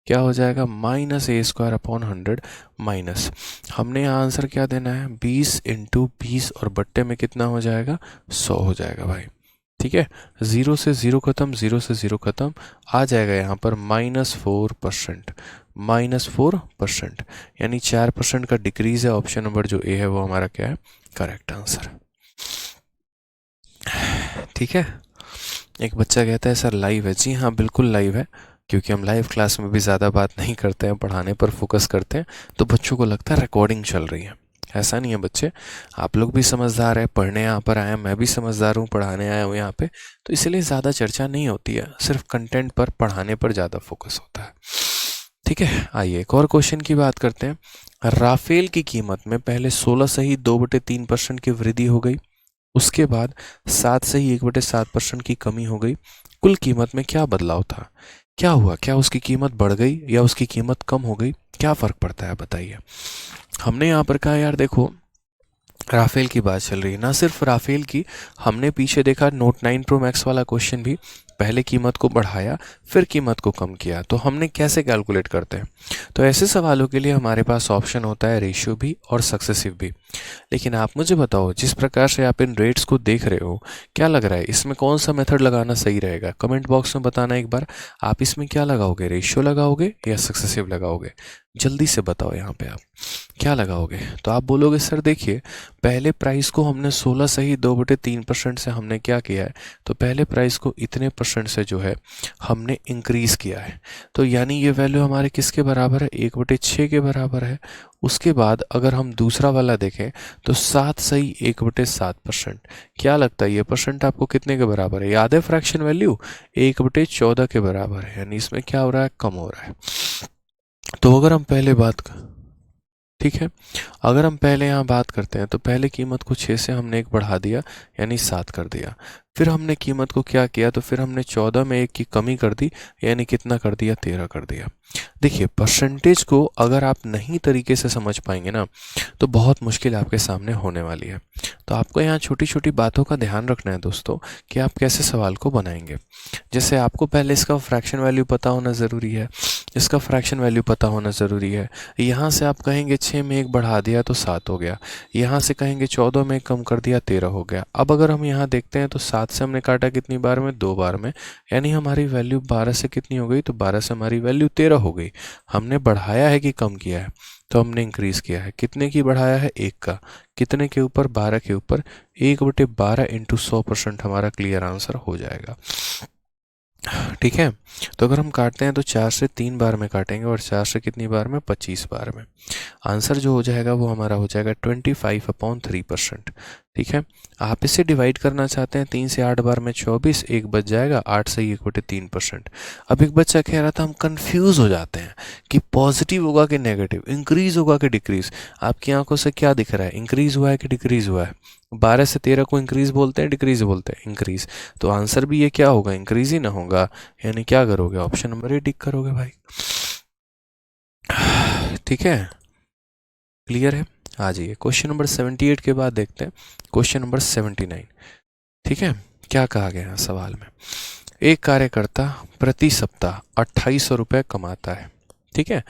क्या हो जाएगा, -a² अपॉन 100 माइनस, हमने यहाँ आंसर क्या देना है, 20 × 20 और बट्टे में कितना हो जाएगा, 100 हो जाएगा भाई। ठीक है, 0 से 0 खत्म, 0 से 0 खत्म, आ जाएगा यहाँ पर -4%। -4%, यानी 4% का डिक्रीज है। ऑप्शन नंबर जो ए है वो हमारा क्या है, करेक्ट आंसर। ठीक है, एक बच्चा कहता है सर लाइव है। जी हाँ, बिल्कुल लाइव है, क्योंकि हम लाइव क्लास में भी ज़्यादा बात नहीं करते हैं, पढ़ाने पर फोकस करते हैं, तो बच्चों को लगता है रिकॉर्डिंग चल रही है। ऐसा नहीं है बच्चे, आप लोग भी समझदार है, पढ़ने यहाँ पर आए हैं, मैं भी समझदार हूँ, पढ़ाने आया हूँ यहाँ पे, तो इसलिए ज़्यादा चर्चा नहीं होती है, सिर्फ कंटेंट पर, पढ़ाने पर ज़्यादा फोकस होता है। ठीक है, आइए एक और क्वेश्चन की बात करते हैं। राफेल की कीमत में पहले 16 सही 2/3% की वृद्धि हो गई, उसके बाद 7 से ही 1/7% की कमी हो गई। कुल कीमत में क्या बदलाव था? क्या हुआ, क्या उसकी कीमत बढ़ गई या उसकी कीमत कम हो गई? क्या फ़र्क पड़ता है बताइए। हमने यहाँ पर कहा यार देखो, राफेल की बात चल रही है, ना सिर्फ राफेल की, हमने पीछे देखा नोट 9 प्रो मैक्स वाला क्वेश्चन भी, पहले कीमत को बढ़ाया फिर कीमत को कम किया। तो हमने कैसे कैलकुलेट करते हैं, तो ऐसे सवालों के लिए हमारे पास ऑप्शन होता है रेशियो भी और सक्सेसिव भी। लेकिन आप मुझे बताओ, जिस प्रकार से आप इन रेट्स को देख रहे हो, क्या लग रहा है इसमें कौन सा मेथड लगाना सही रहेगा? कमेंट बॉक्स में बताना एक बार, आप इसमें क्या लगाओगे, रेशियो लगाओगे या सक्सेसिव लगाओगे? जल्दी से बताओ यहाँ पे आप क्या लगाओगे। तो आप बोलोगे सर देखिए, पहले प्राइस को हमने 16 सही 2/3% से हमने क्या किया है, तो पहले प्राइस को इतने % से जो है हमने इंक्रीज़ किया है, तो यानी ये वैल्यू हमारे किसके बराबर है, 1/6 के बराबर है। उसके बाद अगर हम दूसरा वाला देखें तो 7 सही 1/7%, क्या लगता है ये % आपको कितने के बराबर है? याद है फ्रैक्शन वैल्यू, 1/14 के बराबर है, यानी इसमें क्या हो रहा है, कम हो रहा है। तो अगर हम पहले बात ठीक है, अगर हम पहले यहाँ बात करते हैं तो पहले कीमत को 6 से हमने 1 बढ़ा दिया, यानी 7 कर दिया। फिर हमने कीमत को क्या किया, तो फिर हमने 14 में 1 की कमी कर दी, यानी कितना कर दिया, 13 कर दिया। देखिए, परसेंटेज को अगर आप नहीं तरीके से समझ पाएंगे ना, तो बहुत मुश्किल आपके सामने होने वाली है। तो आपको यहाँ छोटी छोटी बातों का ध्यान रखना है दोस्तों, कि आप कैसे सवाल को बनाएंगे। जैसे आपको पहले इसका फ्रैक्शन वैल्यू पता होना ज़रूरी है, इसका फ्रैक्शन वैल्यू पता होना ज़रूरी है। यहाँ से आप कहेंगे 6 में 1 बढ़ा दिया तो 7 हो गया, यहाँ से कहेंगे 14 में 1 कम कर दिया 13 हो गया। अब अगर हम यहाँ देखते हैं तो 7 से हमने काटा कितनी बार में, 2 बार में, यानी हमारी वैल्यू 12 से कितनी हो गई, तो 12 से हमारी वैल्यू 13 हो गई। हमने बढ़ाया है कि कम किया है, तो हमने इंक्रीज़ किया है। कितने की बढ़ाया है, 1 का, कितने के ऊपर, 12 के ऊपर, 1/12 × 100% हमारा क्लियर आंसर हो जाएगा। ठीक है, तो अगर हम काटते हैं तो 4 से 3 बार में काटेंगे और 4 से कितनी बार में, 25 बार में। आंसर जो हो जाएगा वो हमारा हो जाएगा 25/3%। ठीक है, आप इसे डिवाइड करना चाहते हैं 3 से 8 बार में, 24, 1 बच जाएगा, 8 से 1/3%। अब एक बच्चा कह रहा था हम कंफ्यूज हो जाते हैं कि पॉजिटिव होगा कि नेगेटिव, इंक्रीज होगा कि डिक्रीज। आपकी आंखों से क्या दिख रहा है, इंक्रीज हुआ है कि डिक्रीज हुआ है? 12 से 13 को इंक्रीज बोलते हैं, डिक्रीज बोलते हैं, इंक्रीज। तो आंसर भी ये क्या होगा, इंक्रीज ही ना होगा, यानी क्या करोगे, ऑप्शन नंबर ए टिक करोगे भाई। ठीक है, क्लियर है। आ जाइए क्वेश्चन नंबर 78 के बाद देखते हैं क्वेश्चन नंबर 79। ठीक है, क्या कहा गया है सवाल में, एक कार्यकर्ता प्रति सप्ताह 2800 रुपये कमाता है। ठीक है,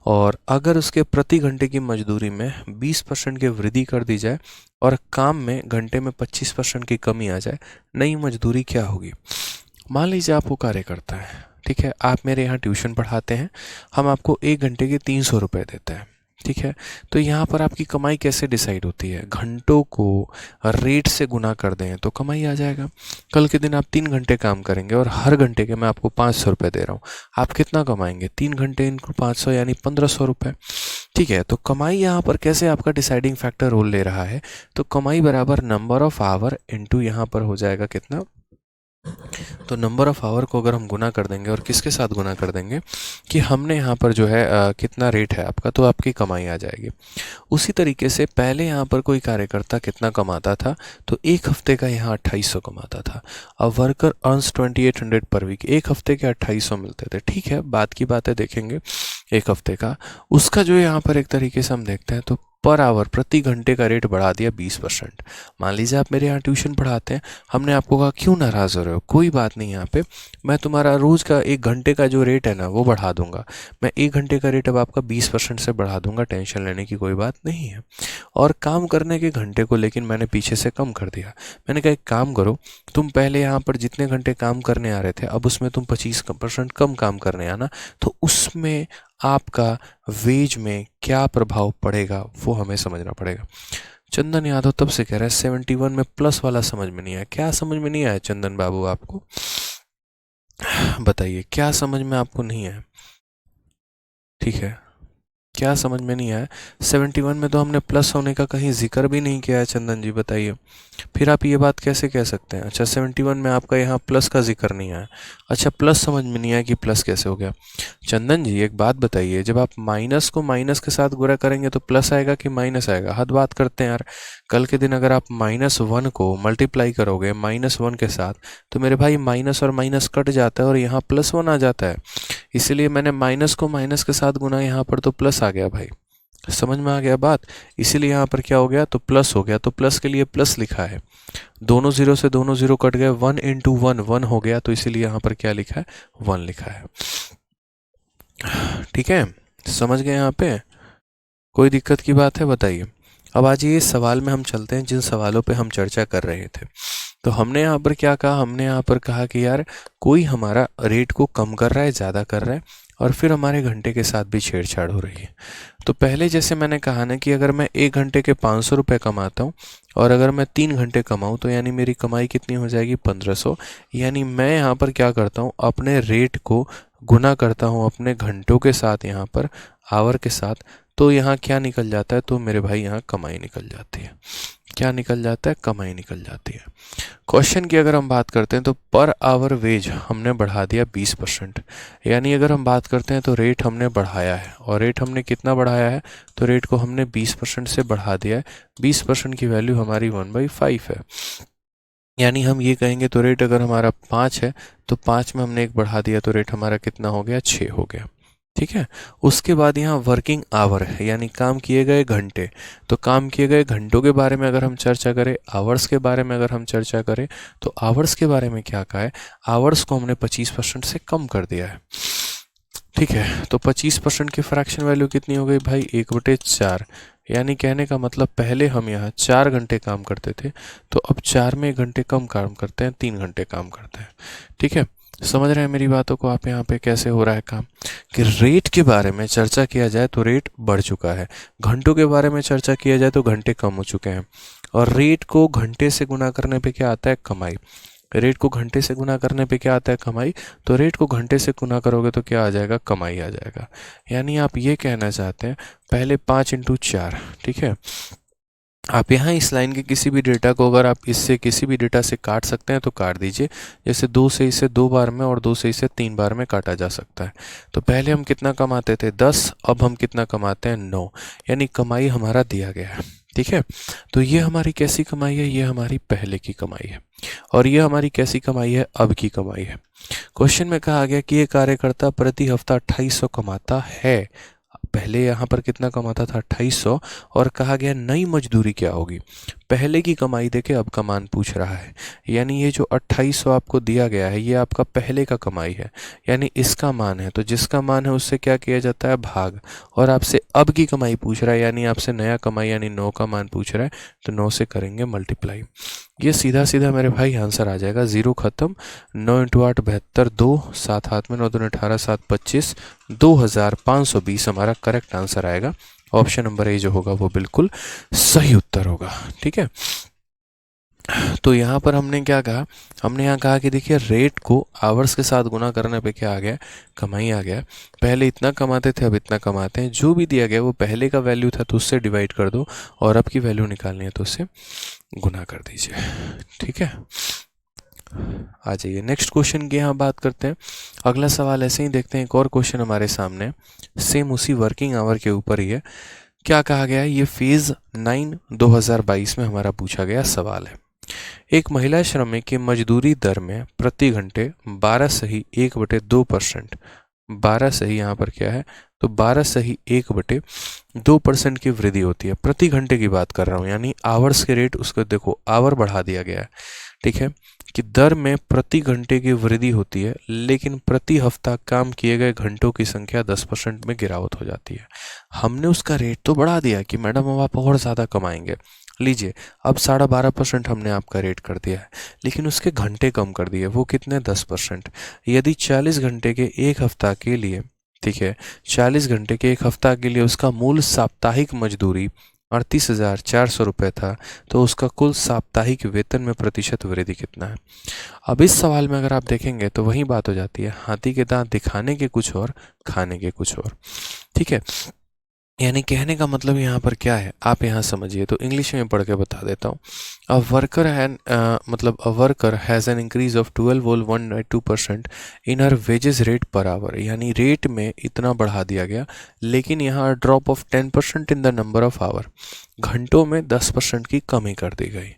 और अगर उसके प्रति घंटे की मजदूरी में 20% की वृद्धि कर दी जाए और काम में घंटे में 25% की कमी आ जाए, नई मजदूरी क्या होगी? मान लीजिए आप वो कार्यकर्ता है, ठीक है, आप मेरे यहाँ ट्यूशन पढ़ाते हैं, हम आपको 1 घंटे के 300 रुपये देते हैं। ठीक है। तो यहाँ पर आपकी कमाई कैसे डिसाइड होती है, घंटों को रेट से गुना कर दें तो कमाई आ जाएगा। कल के दिन आप 3 घंटे काम करेंगे और हर घंटे के मैं आपको 500 रुपये दे रहा हूँ, आप कितना कमाएंगे, 3 घंटे इनटू 500 यानी 1500 रुपये। ठीक है। तो कमाई यहाँ पर कैसे आपका डिसाइडिंग फैक्टर रोल ले रहा है, तो कमाई बराबर नंबर ऑफ आवर इनटू यहाँ पर हो जाएगा कितना, तो नंबर ऑफ आवर को अगर हम गुना कर देंगे और किसके साथ गुना कर देंगे कि हमने यहाँ पर जो है कितना रेट है आपका, तो आपकी कमाई आ जाएगी। उसी तरीके से पहले यहाँ पर कोई कार्यकर्ता कितना कमाता था, तो एक हफ्ते का यहाँ 2800 कमाता था। अब वर्कर अर्न्स 2800 पर वीक, एक हफ्ते के 2800 मिलते थे। ठीक है, बात की बातें देखेंगे एक हफ्ते का, उसका जो यहाँ पर एक तरीके से हम देखते हैं तो पर आवर प्रति घंटे का रेट बढ़ा दिया 20%। मान लीजिए आप मेरे यहाँ ट्यूशन पढ़ाते हैं, हमने आपको कहा क्यों नाराज़ हो रहे हो, कोई बात नहीं, यहाँ पे मैं तुम्हारा रोज़ का 1 घंटे का जो रेट है ना वो बढ़ा दूंगा, मैं 1 घंटे का रेट अब आपका 20% से बढ़ा दूंगा, टेंशन लेने की कोई बात नहीं है। और काम करने के घंटे को लेकिन मैंने पीछे से कम कर दिया। मैंने कहा एक काम करो, तुम पहले यहाँ पर जितने घंटे काम करने आ रहे थे अब उसमें तुम 25% कम काम करने आना, तो उसमें आपका वेज में क्या प्रभाव पड़ेगा वो हमें समझना पड़ेगा। चंदन यादव तब से कह रहा है 71 में प्लस वाला समझ में नहीं आया। क्या समझ में नहीं आया चंदन बाबू आपको, बताइए क्या समझ में आपको नहीं आया। ठीक है, क्या समझ में नहीं आया। 71 में तो हमने प्लस होने का कहीं जिक्र भी नहीं किया है चंदन जी, बताइए फिर आप ये बात कैसे कह सकते हैं। अच्छा 71 में आपका यहाँ प्लस का जिक्र नहीं आया, अच्छा प्लस समझ में नहीं आया कि प्लस कैसे हो गया। चंदन जी एक बात बताइए, जब आप माइनस को माइनस के साथ गुणा करेंगे तो प्लस आएगा कि माइनस आएगा, हद बात करते हैं यार। कल के दिन अगर आप -1 को मल्टीप्लाई करोगे -1 के साथ तो मेरे भाई माइनस और माइनस कट जाता है और यहाँ +1 आ जाता है, इसलिए मैंने माइनस को माइनस के साथ गुना, यहाँ पर तो प्लस आ गया भाई, समझ में आ गया बात। इसीलिए यहाँ पर क्या हो गया, तो प्लस हो गया, तो प्लस के लिए प्लस लिखा है, दोनों जीरो से दोनों जीरो कट गए, 1 इंटू 1 1 हो गया, तो इसीलिए यहाँ पर क्या लिखा है 1 लिखा है। ठीक है, समझ गए यहाँ पे, कोई दिक्कत की बात है बताइए। अब आज ये सवाल में हम चलते हैं जिन सवालों पे हम चर्चा कर रहे थे। तो हमने यहाँ पर क्या कहा, हमने यहाँ पर कहा कि यार कोई हमारा रेट को कम कर रहा है, ज़्यादा कर रहा है, और फिर हमारे घंटे के साथ भी छेड़छाड़ हो रही है। तो पहले जैसे मैंने कहा ना कि अगर मैं 1 घंटे के 500 रुपये कमाता हूँ और अगर मैं 3 घंटे कमाऊँ तो यानी मेरी कमाई कितनी हो जाएगी 1500। यानी मैं यहाँ पर क्या करता हूँ, अपने रेट को गुना करता हूँ अपने घंटों के साथ, यहाँ पर आवर के साथ, तो यहाँ क्या निकल जाता है, तो मेरे भाई यहाँ कमाई निकल जाती है। क्या निकल जाता है, कमाई निकल जाती है। क्वेश्चन की अगर हम बात करते हैं तो पर आवर वेज हमने बढ़ा दिया 20%, यानी अगर हम बात करते हैं तो रेट हमने बढ़ाया है, और रेट हमने कितना बढ़ाया है, तो रेट को हमने 20% से बढ़ा दिया है। 20% की वैल्यू हमारी 1/5 है, यानी हम ये कहेंगे तो रेट अगर हमारा 5 है तो 5 में हमने 1 बढ़ा दिया तो रेट हमारा कितना हो गया, 6 हो गया। ठीक है, उसके बाद यहाँ वर्किंग आवर है, यानी काम किए गए घंटे। तो काम किए गए घंटों के बारे में अगर हम चर्चा करें, आवर्स के बारे में अगर हम चर्चा करें, तो आवर्स के बारे में क्या कहा है, आवर्स को हमने 25% से कम कर दिया है। ठीक है, तो 25% की फ्रैक्शन वैल्यू कितनी हो गई भाई, 1/4। यानी कहने का मतलब पहले हम यहाँ 4 घंटे काम करते थे, तो अब 4 में 1 घंटे कम काम करते हैं, 3 घंटे काम करते हैं। ठीक है, समझ रहे हैं मेरी बातों को आप, यहाँ पे कैसे हो रहा है काम, कि रेट के बारे में चर्चा किया जाए तो रेट बढ़ चुका है, घंटों के बारे में चर्चा किया जाए तो घंटे कम हो चुके हैं, और रेट को घंटे से गुना करने पे क्या आता है, कमाई। रेट को घंटे से गुना करने पे क्या आता है, कमाई। तो रेट को घंटे से गुना करोगे तो क्या आ जाएगा, कमाई आ जाएगा। यानी आप ये कहना चाहते हैं पहले 5 इंटू 4। ठीक है, आप यहाँ इस लाइन के किसी भी डेटा को अगर आप इससे किसी भी डेटा से काट सकते हैं तो काट दीजिए, जैसे 2 से इसे 2 बार में और 2 से इसे 3 बार में काटा जा सकता है। तो पहले हम कितना कमाते थे 10, अब हम कितना कमाते हैं 9, यानी कमाई हमारा दिया गया है। ठीक है, तो ये हमारी कैसी कमाई है, ये हमारी पहले की कमाई है, और ये हमारी कैसी कमाई है, अब की कमाई है। क्वेश्चन में कहा गया कि ये कार्यकर्ता प्रति हफ्ता 2800 कमाता है, पहले यहाँ पर कितना कमाता था 2800, और कहा गया नई मजदूरी क्या होगी। पहले की कमाई देके अब का मान पूछ रहा है, यानी ये जो 2800 आपको दिया गया है ये आपका पहले का कमाई है, यानी इसका मान है, तो जिसका मान है उससे क्या किया जाता है, भाग, और आपसे अब की कमाई पूछ रहा है, यानी आपसे नया कमाई यानी 9 का मान पूछ रहा है, तो 9 से करेंगे मल्टीप्लाई। ये सीधा सीधा मेरे भाई आंसर आ जाएगा, 0 खत्म, 9 इंटू 8 72, 2 7 हाथ में 9 2 18 7 25, 2520 हमारा करेक्ट आंसर आएगा ऑप्शन नंबर ए जो होगा वो बिल्कुल सही उत्तर होगा। ठीक है, तो यहाँ पर हमने क्या कहा, हमने यहाँ कहा कि देखिए रेट को आवर्स के साथ गुना करने पे क्या आ गया, कमाई आ गया। पहले इतना कमाते थे, अब इतना कमाते हैं। जो भी दिया गया वो पहले का वैल्यू था तो उससे डिवाइड कर दो, और अब की वैल्यू निकालनी है तो उससे गुना कर दीजिए। ठीक है, आ जाइए नेक्स्ट क्वेश्चन की यहाँ बात करते हैं। अगला सवाल ऐसे ही देखते हैं, एक और क्वेश्चन हमारे सामने सेम उसी वर्किंग आवर के ऊपर ही है। क्या कहा गया है, ये फेज 9 2022 में हमारा पूछा गया सवाल है। एक महिला श्रमिक की मजदूरी दर में प्रति घंटे 12 सही 1/2%, 12 सही यहाँ पर क्या है, तो 12 सही 1/2% की वृद्धि होती है। प्रति घंटे की बात कर रहा हूँ, यानी आवर्स के रेट उसको देखो आवर बढ़ा दिया गया है। ठीक है, कि दर में प्रति घंटे की वृद्धि होती है, लेकिन प्रति हफ्ता काम किए गए घंटों की संख्या 10% में गिरावट हो जाती है। हमने उसका रेट तो बढ़ा दिया कि मैडम अब आप और ज़्यादा कमाएंगे, लीजिए अब 12.5% हमने आपका रेट कर दिया है, लेकिन उसके घंटे कम कर दिए। वो कितने, 10%। यदि 40 घंटे के एक हफ्ता के लिए, ठीक है, 40 घंटे के एक हफ्ता के लिए उसका मूल साप्ताहिक मजदूरी 38,400 रुपये था, तो उसका कुल साप्ताहिक वेतन में प्रतिशत वृद्धि कितना है। अब इस सवाल में अगर आप देखेंगे तो वही बात हो जाती है, हाथी के दांत दिखाने के कुछ और, खाने के कुछ और। ठीक है, यानी कहने का मतलब यहाँ पर क्या है, आप यहाँ समझिए, तो इंग्लिश में पढ़ के बता देता हूँ। A worker has an increase of 12.12% in her wages rate per hour, यानी रेट में इतना बढ़ा दिया गया, लेकिन यहाँ drop of 10% in the number of hour, घंटों में 10% की कमी कर दी गई।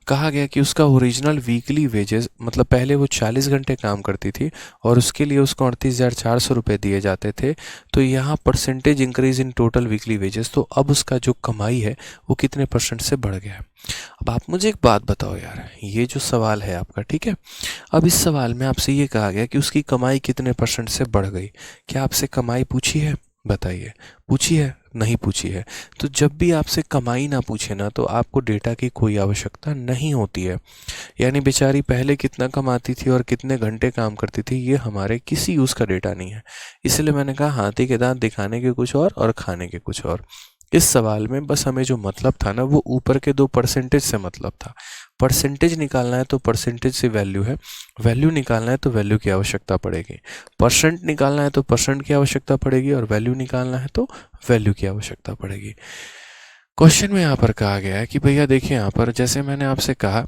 कहा गया कि उसका ओरिजिनल वीकली वेजेस, मतलब पहले वो 40 घंटे काम करती थी और उसके लिए उसको 38,400 रुपये दिए जाते थे, तो यहाँ percentage increase in total weekly wages, तो अब उसका जो कमाई है वो कितने परसेंट से बढ़ गया है। अब आप मुझे एक बात बताओ यार, ये जो सवाल है आपका, ठीक है, अब इस सवाल में आपसे ये कहा गया कि उसकी कमाई कितने परसेंट से बढ़ गई। क्या आपसे कमाई पूछी है, बताइए, पूछी है, नहीं पूछी है। तो जब भी आपसे कमाई ना पूछे ना, तो आपको डेटा की कोई आवश्यकता नहीं होती है। यानी बेचारी पहले कितना कमाती थी और कितने घंटे काम करती थी, ये हमारे किसी यूज़ का डेटा नहीं है। इसलिए मैंने कहा हाथी के दांत दिखाने के कुछ और खाने के कुछ और। इस सवाल में बस हमें जो मतलब था ना, वो ऊपर के 2% से मतलब था। परसेंटेज निकालना है तो परसेंटेज से वैल्यू है, वैल्यू निकालना है तो वैल्यू की आवश्यकता पड़ेगी, परसेंट निकालना है तो परसेंट की आवश्यकता पड़ेगी, और वैल्यू निकालना है तो वैल्यू की आवश्यकता पड़ेगी। क्वेश्चन में यहाँ पर कहा गया है कि भैया देखिए, यहाँ पर जैसे मैंने आपसे कहा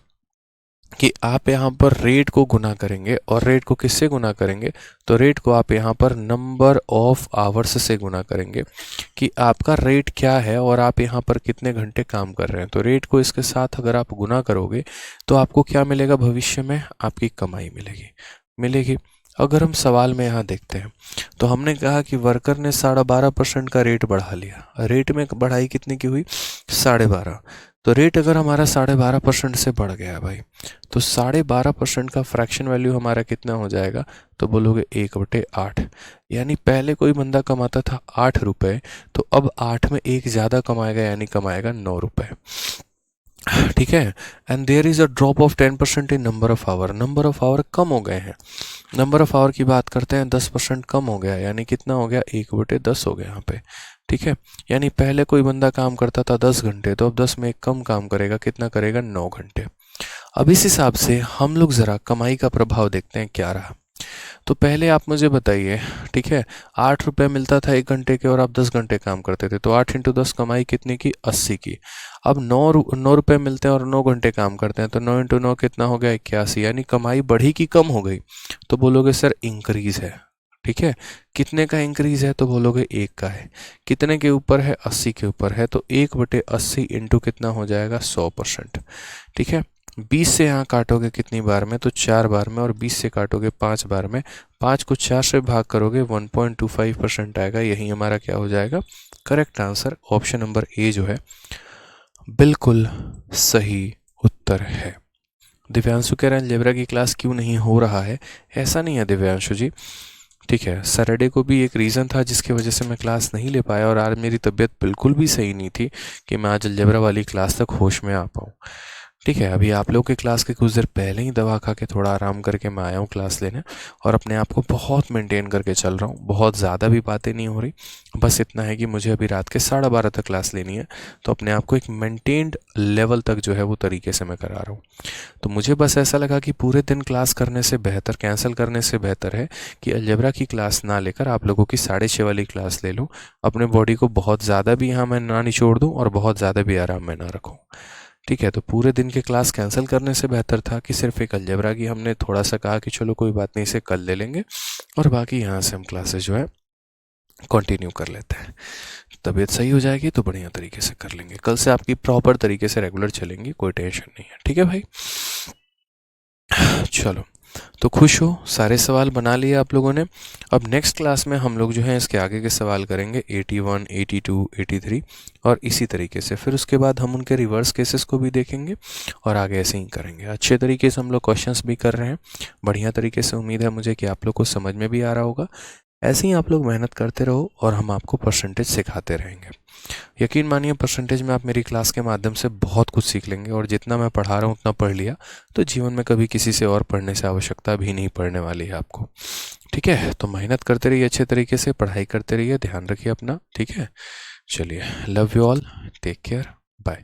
कि आप यहाँ पर रेट को गुना करेंगे, और रेट को किससे गुना करेंगे, तो रेट को आप यहाँ पर नंबर ऑफ आवर्स से गुना करेंगे कि आपका रेट क्या है और आप यहाँ पर कितने घंटे काम कर रहे हैं। तो रेट को इसके साथ अगर आप गुना करोगे तो आपको क्या मिलेगा, भविष्य में आपकी कमाई मिलेगी। अगर हम सवाल में यहाँ देखते हैं तो हमने कहा कि वर्कर ने 12.5% का रेट बढ़ा लिया, रेट में बढ़ाई कितने की हुई, 12.5। तो रेट अगर हमारा 12.5% से बढ़ गया भाई, तो 12.5% का फ्रैक्शन वैल्यू हमारा कितना हो जाएगा, तो बोलोगे 1/8। यानी पहले कोई बंदा कमाता था 8 रुपये, तो अब 8 में एक ज़्यादा कमाएगा, यानी कमाएगा 9 रुपये। ठीक है, and there is a drop of 10% in number of hour, number of hour कम हो गए हैं। नंबर ऑफ आवर की बात करते हैं, 10% कम हो गया, यानी कितना हो गया, 1/10 हो गया यहाँ पे। ठीक है, यानी पहले कोई बंदा काम करता था 10 घंटे, तो अब 10 में एक कम काम करेगा, कितना करेगा, 9 घंटे। अब इस हिसाब से हम लोग ज़रा कमाई का प्रभाव देखते हैं क्या रहा। तो पहले आप मुझे बताइए, ठीक है, 8 रुपये मिलता था 1 घंटे के और आप 10 घंटे काम करते थे, तो 8 × 10 कमाई कितनी की, 80 की। अब 9 रुपये मिलते हैं और 9 घंटे काम करते हैं, तो 9 × 9 कितना हो गया, 81। यानी कमाई बढ़ी कि कम हो गई, तो बोलोगे सर इंक्रीज है। ठीक है, कितने का इंक्रीज है, तो बोलोगे 1 का है। कितने के ऊपर है, 80 के ऊपर है, तो 1/80 इंटू कितना हो जाएगा, 100%। ठीक है, 20 से यहाँ काटोगे कितनी बार में, तो 4 बार में, और 20 से काटोगे 5 बार में, 5 को 4 से भाग करोगे 1.25% आएगा। यही हमारा क्या हो जाएगा, correct answer. Option number A जो है बिल्कुल सही उत्तर है। दिव्यांशु कह रहे हैं अलजेब्रा की क्लास क्यों नहीं हो रहा है, ऐसा नहीं है दिव्यांशु जी। ठीक है, सैटरडे को भी एक रीज़न था जिसकी वजह से मैं क्लास नहीं ले पाया, और आज मेरी तबीयत बिल्कुल भी सही नहीं थी कि मैं आज अलजेब्रा वाली क्लास तक होश में आ पाऊँ। ठीक है, अभी आप लोग के क्लास के कुछ देर पहले ही दवा खा के थोड़ा आराम करके मैं आया हूँ क्लास लेने, और अपने आप को बहुत मेंटेन करके चल रहा हूँ। बहुत ज़्यादा भी बातें नहीं हो रही, बस इतना है कि मुझे अभी रात के 12:30 तक क्लास लेनी है, तो अपने आप को एक मेंटेन्ड लेवल तक जो है वो तरीके से मैं करा रहा हूँ। तो मुझे बस ऐसा लगा कि पूरे दिन क्लास करने से बेहतर, कैंसिल करने से बेहतर है कि अलजेब्रा की क्लास ना लेकर आप लोगों की 6:30 वाली क्लास ले लूँ। अपने बॉडी को बहुत ज़्यादा भी यहाँ मैं ना निचोड़ दूँ और बहुत ज़्यादा भी आराम में ना रखूँ। ठीक है, तो पूरे दिन के क्लास कैंसिल करने से बेहतर था कि सिर्फ एक अलजेब्रा की हमने थोड़ा सा कहा कि चलो कोई बात नहीं, इसे कल ले लेंगे, और बाकी यहाँ से हम क्लासेस जो है कंटिन्यू कर लेते हैं। तबीयत सही हो जाएगी तो बढ़िया तरीके से कर लेंगे, कल से आपकी प्रॉपर तरीके से रेगुलर चलेंगी, कोई टेंशन नहीं है। ठीक है भाई, चलो, तो खुश हो, सारे सवाल बना लिए आप लोगों ने। अब नेक्स्ट क्लास में हम लोग जो है इसके आगे के सवाल करेंगे 81, 82, 83 और इसी तरीके से। फिर उसके बाद हम उनके रिवर्स केसेस को भी देखेंगे और आगे ऐसे ही करेंगे। अच्छे तरीके से हम लोग क्वेश्चंस भी कर रहे हैं, बढ़िया तरीके से। उम्मीद है मुझे कि आप लोग को समझ में भी आ रहा होगा। ऐसे ही आप लोग मेहनत करते रहो और हम आपको परसेंटेज सिखाते रहेंगे। यकीन मानिए, परसेंटेज में आप मेरी क्लास के माध्यम से बहुत कुछ सीख लेंगे, और जितना मैं पढ़ा रहा हूँ उतना पढ़ लिया तो जीवन में कभी किसी से और पढ़ने से आवश्यकता भी नहीं पड़ने वाली है आपको। ठीक है, तो मेहनत करते रहिए, अच्छे तरीके से पढ़ाई करते रहिए, ध्यान रखिए अपना। ठीक है, चलिए, love you all, take care, bye.